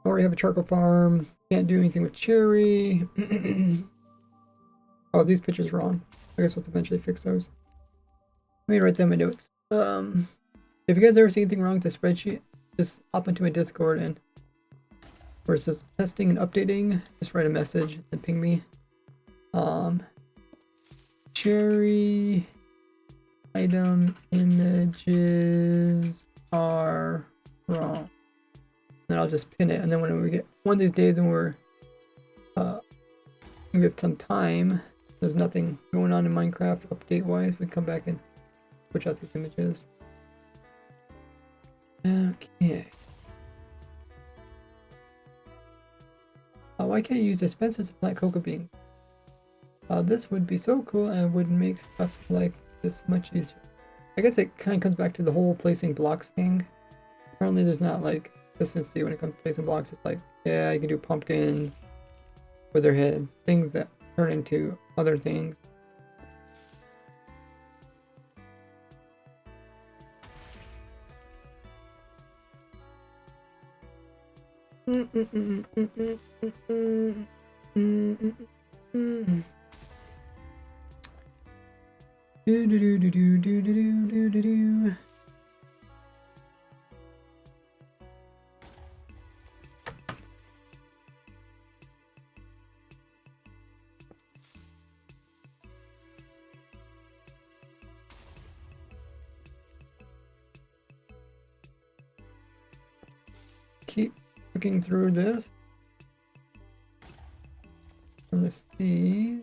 Already have a charcoal farm. Can't do anything with cherry. Oh, these pictures are wrong. I guess we'll have to eventually fix those. Let me write them in my notes. If you guys ever see anything wrong with the spreadsheet, just hop into my Discord and where it says testing and updating, just write a message and ping me. Cherry item images are wrong. Then I'll just pin it, and then when we get one of these days and we have some time, there's nothing going on in Minecraft update wise, we come back and switch out these images. Okay. Why can't you use dispensers to plant cocoa beans? This would be so cool and would make stuff like this much easier. I guess it kind of comes back to the whole placing blocks thing. Apparently there's not like consistency when it comes to placing blocks. It's like, yeah, you can do pumpkins with their heads, things that turn into other things. Do do do do do do do do do do. Keep looking through this. Let's see.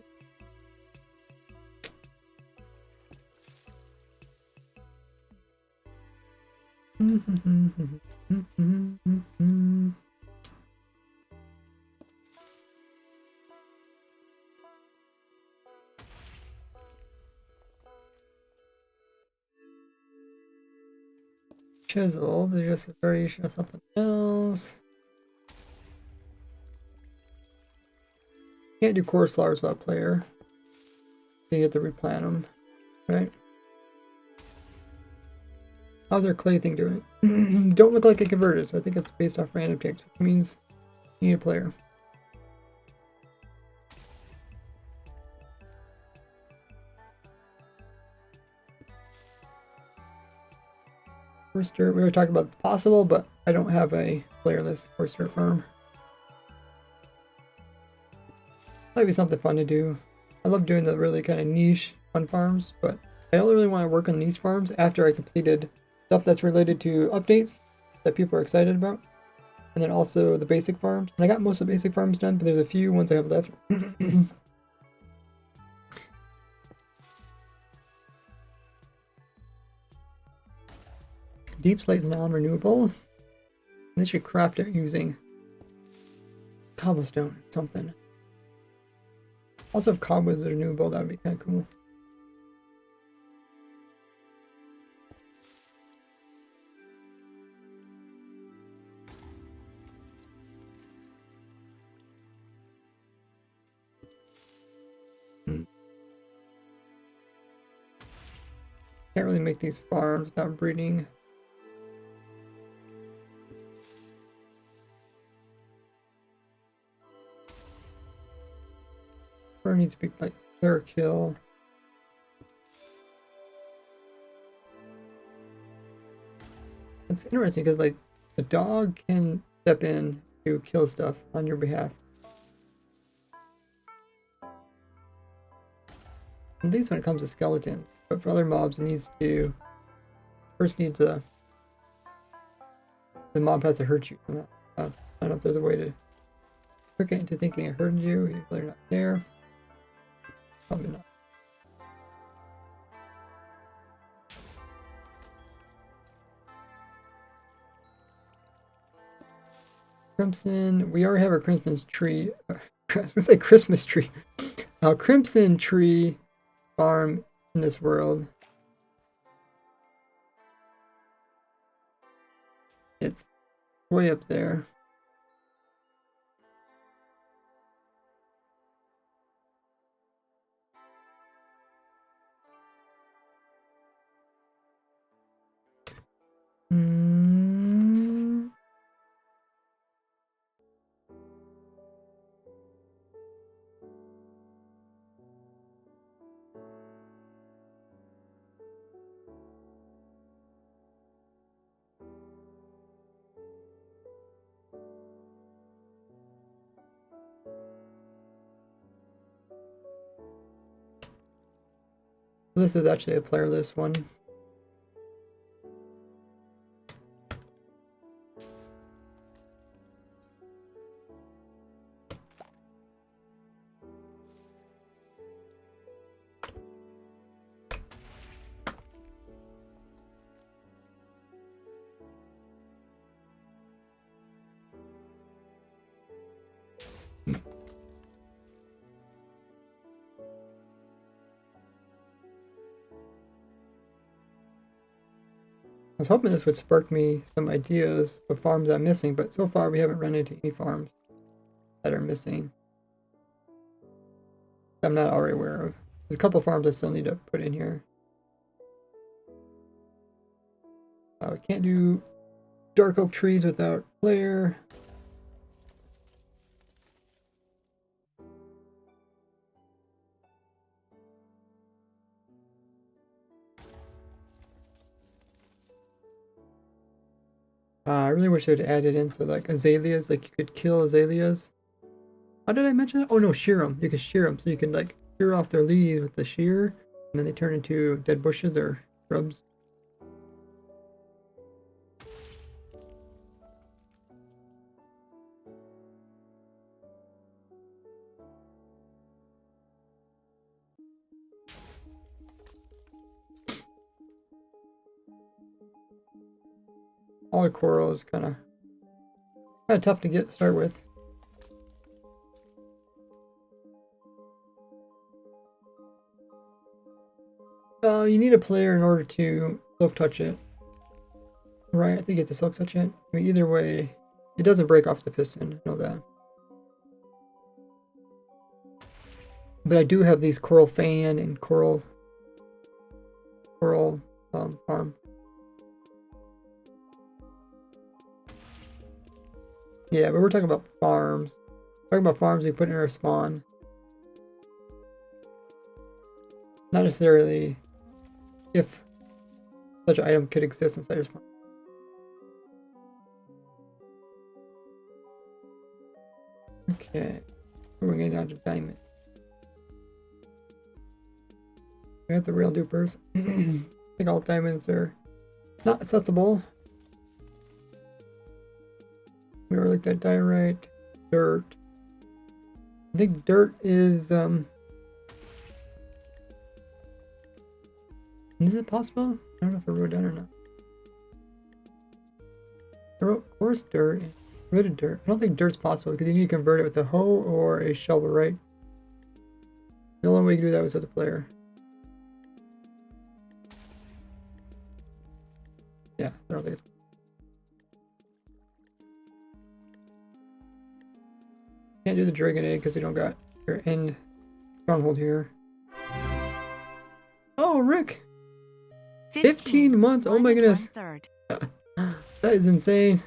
Chisel, there's just a variation of something else. Can't do chorus flowers without player. You get to replant them, right? How's our clay thing doing? Don't look like a converted, so I think it's based off random ticks, which means you need a player. First dirt, we were talking about it's possible, but I don't have a player list for dirt farm. Might be something fun to do. I love doing the really kind of niche fun farms, but I only really want to work on niche farms after I completed stuff that's related to updates that people are excited about. And then also the basic farms. And I got most of the basic farms done, but there's a few ones I have left. Deep Slate's non-renewable. They should craft it using cobblestone or something. Also, if cobwebs are renewable, that would be kind of cool. Can't really make these farms without breeding. Or needs to be like player kill. It's interesting because like the dog can step in to kill stuff on your behalf. At least when it comes to skeletons, but for other mobs it needs to first needs a the mob has to hurt you. I don't know if there's a way to trick it into thinking it hurted you, even though they're not there. Probably not. Crimson, we already have our Christmas tree. I was gonna say Christmas tree. Crimson tree farm in this world. It's way up there. This is actually a player list one. I was hoping this would spark me some ideas of farms I'm missing, but so far we haven't run into any farms that are missing. I'm not already aware of. There's a couple farms I still need to put in here. We can't do dark oak trees without player. I really wish they'd added in so like azaleas, like you could kill azaleas. How did I mention that? Oh no, shear them. You can shear them, so you can like shear off their leaves with the shear, and then they turn into dead bushes or shrubs. All the coral is kind of tough to get to start with. You need a player in order to silk touch it. Right, I think it's a silk touch it. I mean, either way, it doesn't break off the piston. I know that. But I do have these coral fan and coral farm. Yeah, but we're talking about farms. Talking about farms we put in our spawn. Not necessarily if such an item could exist inside your spawn. Okay, we're getting down to diamond. We have the real dupers. I think all diamonds are not accessible. We already looked at diorite, dirt. I think dirt is is it possible? I don't know if I wrote it down or not. I wrote coarse dirt and rooted dirt. I don't think dirt's possible because you need to convert it with a hoe or a shovel, right? The only way you can do that was with a player. Yeah, I don't think it's. Can't do the dragon egg because we don't got your end stronghold here. Oh, Rick! 15 months! Oh my goodness! That is insane.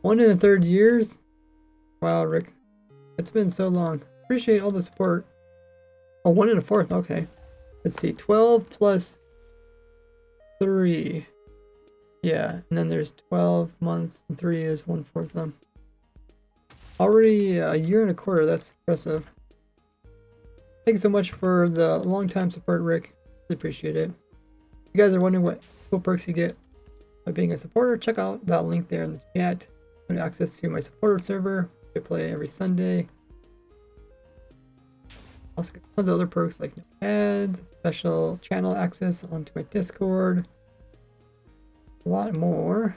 1 in the 3rd years? Wow, Rick. It's been so long. Appreciate all the support. Oh, 1 in the 4th. Okay. Let's see. 12 plus 3. Yeah, and then there's 12 months and 3 is 1/4 of them. Already a year and a quarter. That's impressive. Thanks so much for the long time support, Rick. Really appreciate it. If you guys are wondering what cool perks you get by being a supporter, check out that link there in the chat. You have access to my supporter server. I play every Sunday. Also get tons of other perks like no ads, special channel access onto my Discord. A lot more.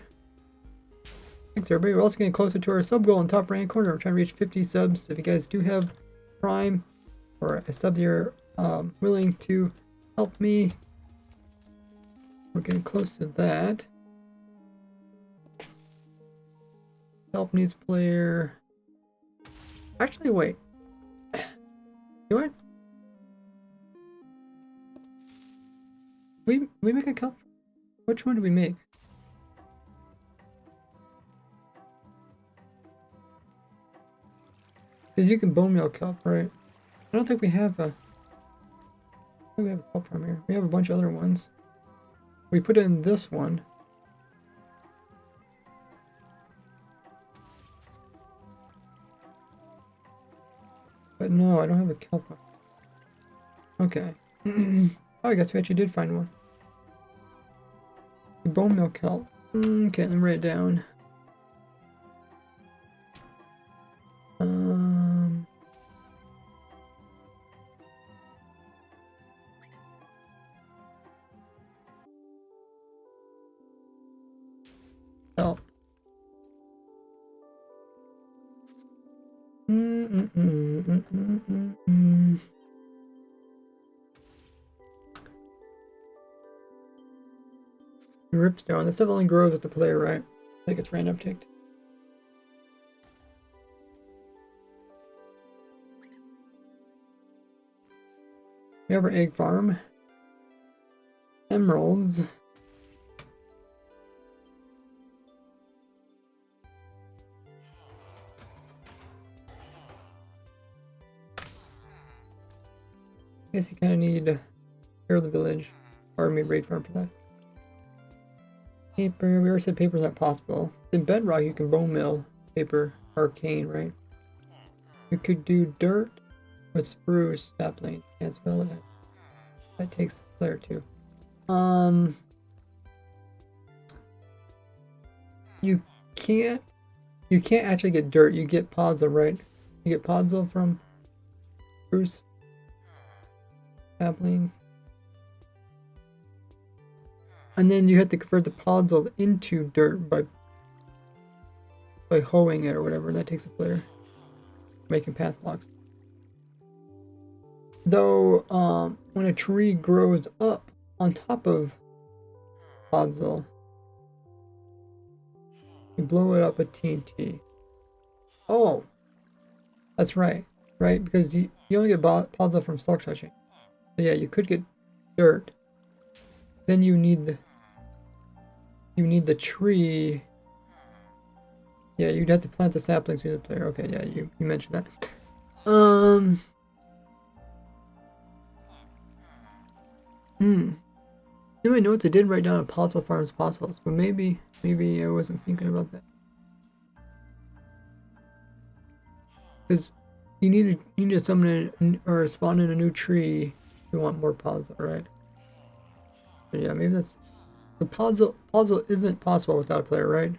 Thanks everybody. We're also getting closer to our sub goal in top right corner. We're trying to reach 50 subs. So if you guys do have Prime or a sub that you're willing to help me, we're getting close to that. Help needs player. Actually, wait. Do it. We make a cup. Which one do we make? Because you can bone meal cup, right? I don't think we have a. I think we have a cup from here. We have a bunch of other ones. We put in this one. But no, I don't have a kelp one. Okay. Oh, I guess we actually did find one. Bone meal kelp. Okay, let me write it down. Kelp. Ripstone. That stuff only grows with the player, right? I think it's random ticked. We have our egg farm. Emeralds. I guess you kind of need to clear the village, or maybe raid farm for that. Paper, we already said paper's not possible. In bedrock, you can bone mill paper, arcane, right? You could do dirt with spruce sapling. Can't spell it. That takes the player too. You can't actually get dirt. You get podzol, right? You get podzol from spruce saplings. And then you have to convert the podzol into dirt by hoeing it or whatever. That takes a player. Making path blocks. Though, when a tree grows up on top of podzol, you blow it up with TNT. Oh, that's right, because you only get podzol from silk touching. So yeah, you could get dirt. Then you need the tree. Yeah, you'd have to plant the saplings to the player. Okay, yeah, you mentioned that. In my notes, I did write down a podzol farms podzols, but maybe I wasn't thinking about that. Because you need to summon or spawn in a new tree if you want more podzol, right? But yeah, maybe that's the podzol isn't possible without a player, right?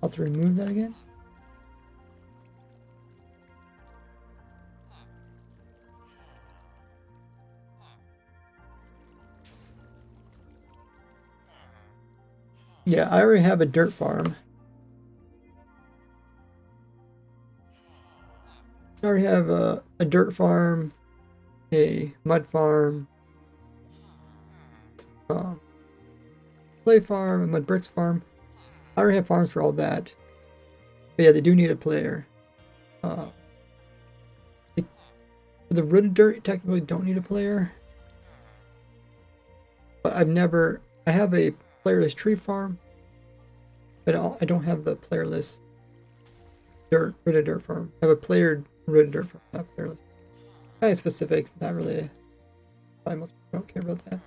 I'll have to remove that again. Yeah, I already have a dirt farm. I already have a dirt farm, a mud farm, clay farm, a mud bricks farm. I already have farms for all that. But yeah, they do need a player. For the rooted dirt, you technically don't need a player. But I have a playerless tree farm, but I don't have the playerless rooted dirt farm. I have a player rooted dirt farm, not playerless. Kind of specific, not really. Probably most people don't care about that.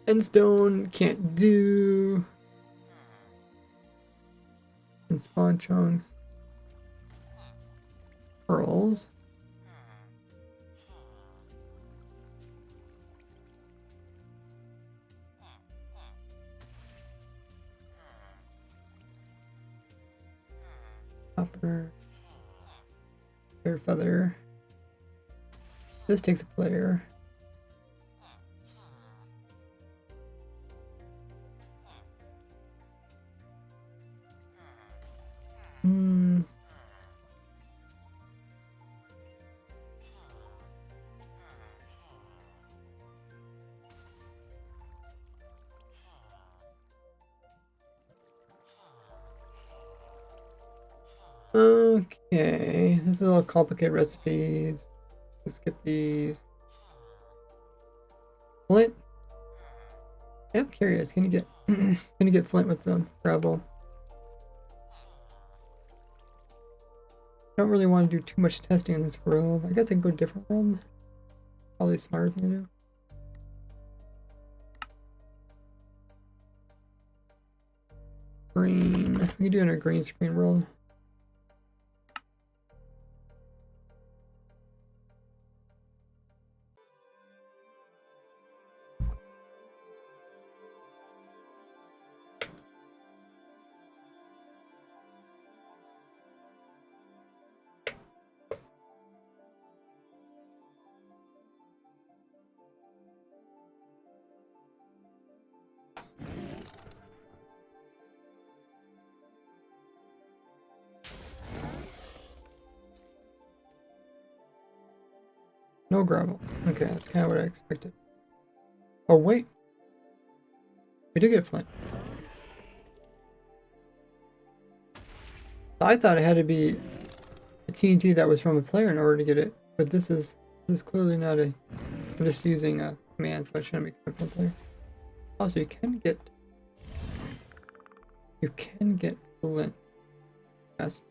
Endstone can't do. And spawn chunks. Pearls. Copper. Fair feather. This takes a player. Okay, this is all complicated recipes. We'll skip these. Flint. Yeah, I'm curious. Can you get can you get flint with them? Gravel. I don't really want to do too much testing in this world. I guess I can go to a different world. Probably a smarter thing to do. Green. We can do it in a green screen world. No gravel. Okay, that's kind of what I expected. Oh, wait. We did get flint. I thought it had to be a TNT that was from a player in order to get it, but this is clearly not a. I'm just using a command, so I shouldn't be coming from a player. Also, you can get flint. Yes.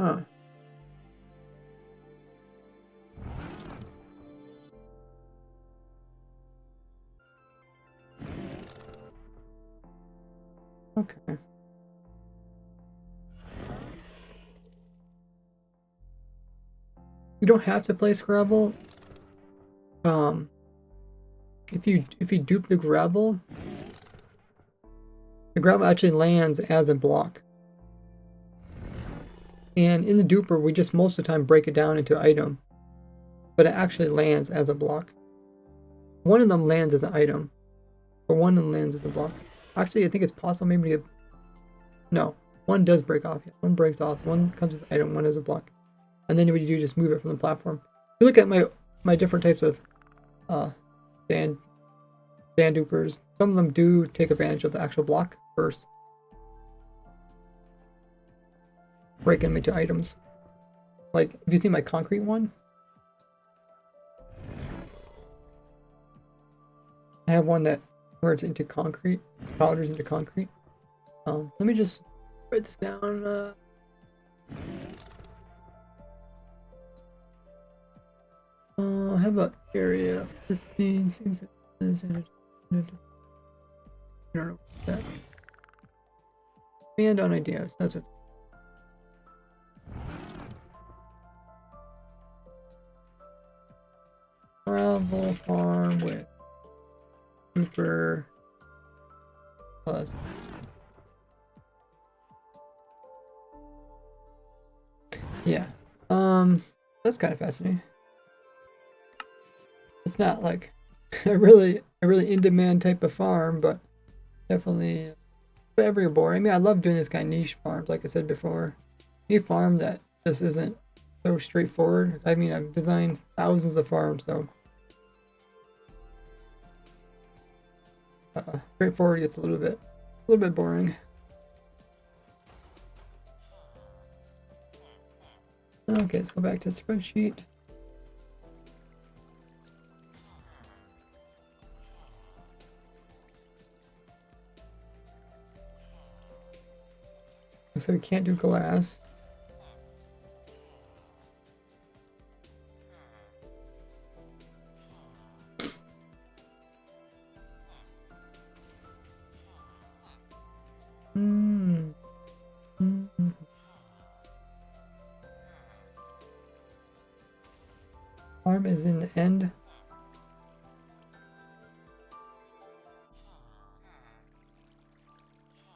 Huh. Okay. You don't have to place gravel. If you dupe the gravel actually lands as a block. And in the duper, we just most of the time break it down into item, but it actually lands as a block. One of them lands as an item, or one of them lands as a block. Actually, I think it's possible maybe to get... No, one does break off. Yeah, one breaks off. So one comes as an item, one as a block. And then what you do, just move it from the platform. If you look at my different types of sand dupers, some of them do take advantage of the actual block first, breaking them into items. Like, if you see my concrete one, I have one that converts into concrete, powders into concrete. Let me just write this down. I have an area this thing. I don't know what that. Expand on ideas. That's what. Gravel farm with super plus. Yeah. That's kind of fascinating. It's not like a really in-demand type of farm, but definitely every board. I mean, I love doing this kind of niche farms, like I said before. Any farm that just isn't so straightforward. I mean, I've designed thousands of farms, so straightforward gets a little bit boring. Okay, let's go back to the spreadsheet. So we can't do glass. Farm is in the end.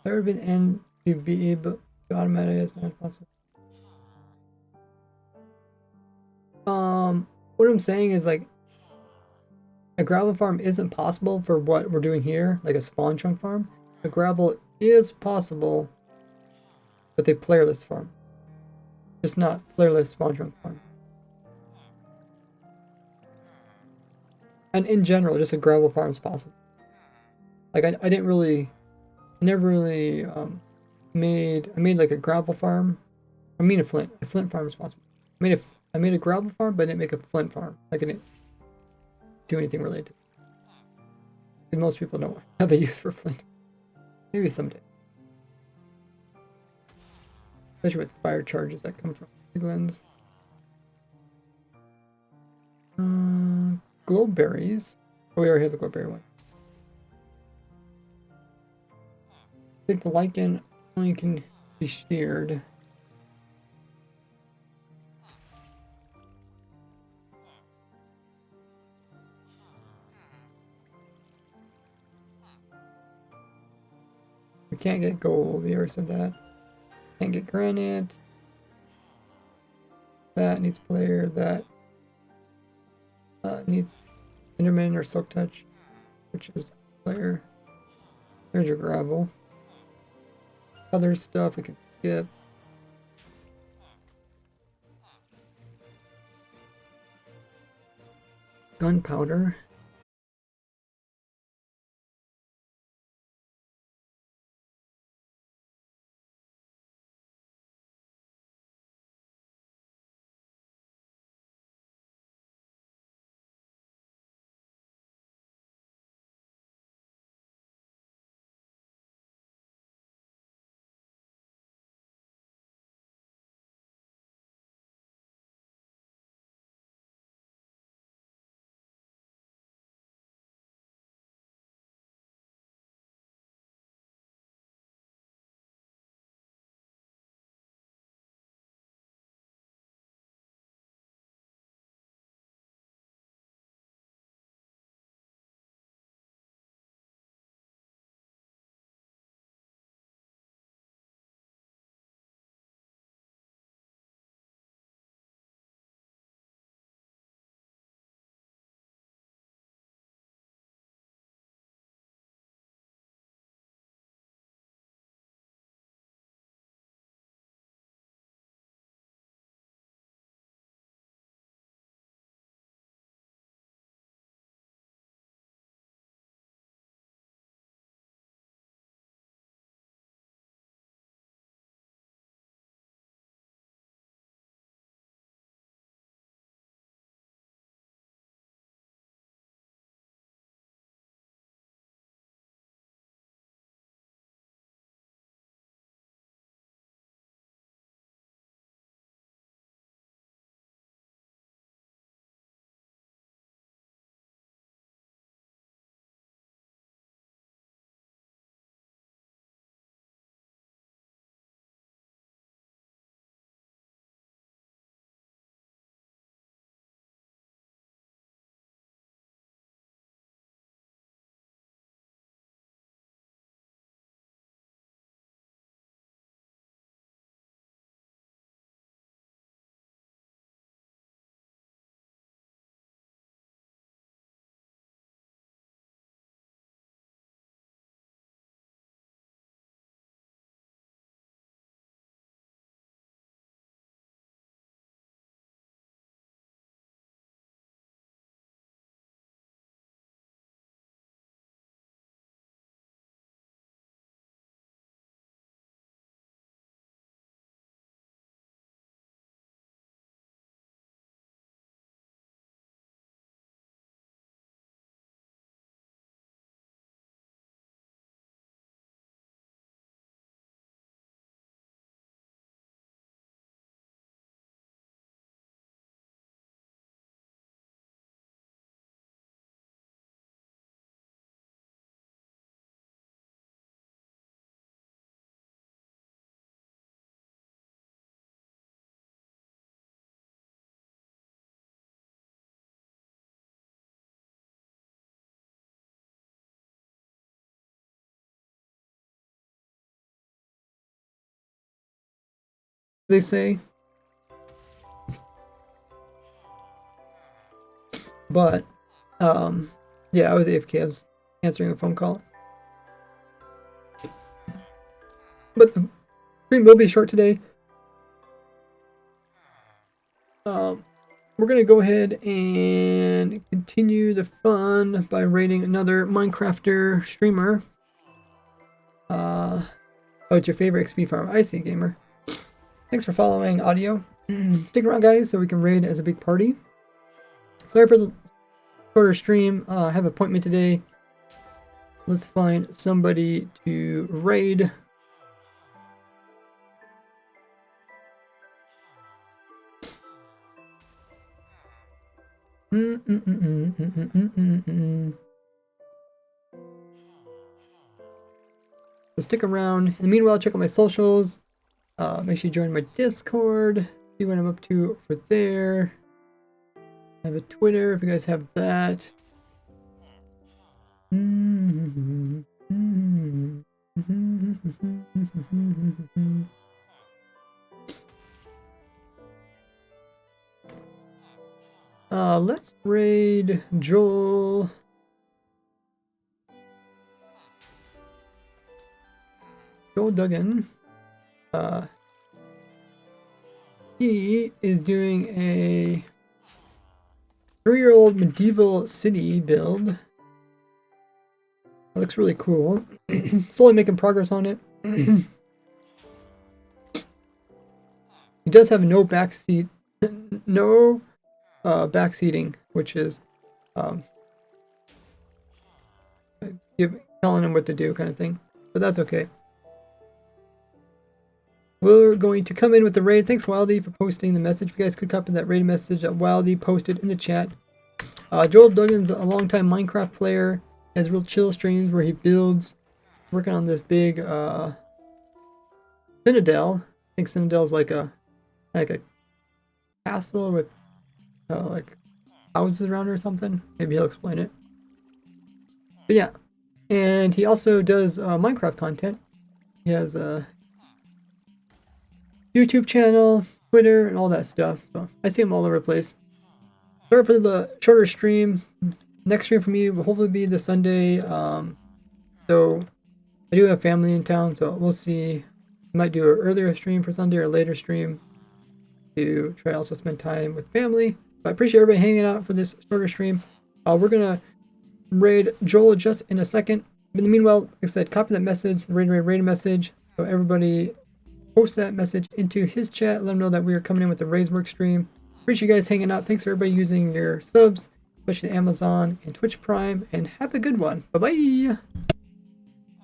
There would be an end to be able to automatically as much as possible. What I'm saying is, like, a gravel farm isn't possible for what we're doing here, like a spawn chunk farm. A gravel is possible with a playerless farm. Just not playerless spawn chunk farm. And in general, just a gravel farm is possible. Like, I never really made like a gravel farm. I mean a flint farm is possible. I made a gravel farm, but I didn't make a flint farm. Like, I didn't do anything related. And most people don't have a use for flint. Maybe someday. Especially with fire charges that come from glens. Glowberries. Oh, we already have the glowberry one. I think the lichen only can be sheared. We can't get gold. We already said that. Can't get granite. That needs player. That needs Enderman or Silk Touch, which is player. There's your gravel. Other stuff we can skip. Gunpowder. they say. But yeah, I was AFK. I was answering a phone call. But the stream will be short today. We're gonna go ahead and continue the fun by rating another Minecrafter streamer. Oh, it's your favorite XP farm. I see, gamer. Thanks for following, audio. Stick around, guys, so we can raid as a big party. Sorry for the shorter stream. I have an appointment today. Let's find somebody to raid. So stick around. In the meanwhile, check out my socials. Make sure you join my Discord. See what I'm up to over there. I have a Twitter if you guys have that. Let's raid Joel. Joel Duggan. He is doing a 3-year-old medieval city build. That looks really cool. Slowly making progress on it. He does have no backseat, no backseating, which is telling him what to do kind of thing. But that's okay. We're going to come in with the raid. Thanks, Wildy, for posting the message. If you guys could copy that raid message that Wildy posted in the chat. Joel Duggan's a longtime Minecraft player. Has real chill streams where he builds, working on this big citadel. I think citadel's like a castle with like houses around it or something. Maybe he'll explain it. But yeah, and he also does Minecraft content. He has a YouTube channel, Twitter, and all that stuff. So I see him all over the place. Sorry for the shorter stream. Next stream for me will hopefully be this Sunday. So I do have family in town, so we'll see. I might do an earlier stream for Sunday or a later stream to try also spend time with family. But I appreciate everybody hanging out for this shorter stream. We're gonna raid Joel just in a second. But in the meanwhile, like I said, copy that message, raid message, so everybody post that message into his chat. Let him know that we are coming in with the Raisework stream. Appreciate you guys hanging out. Thanks for everybody using your subs, especially Amazon and Twitch Prime, and have a good one. Bye bye.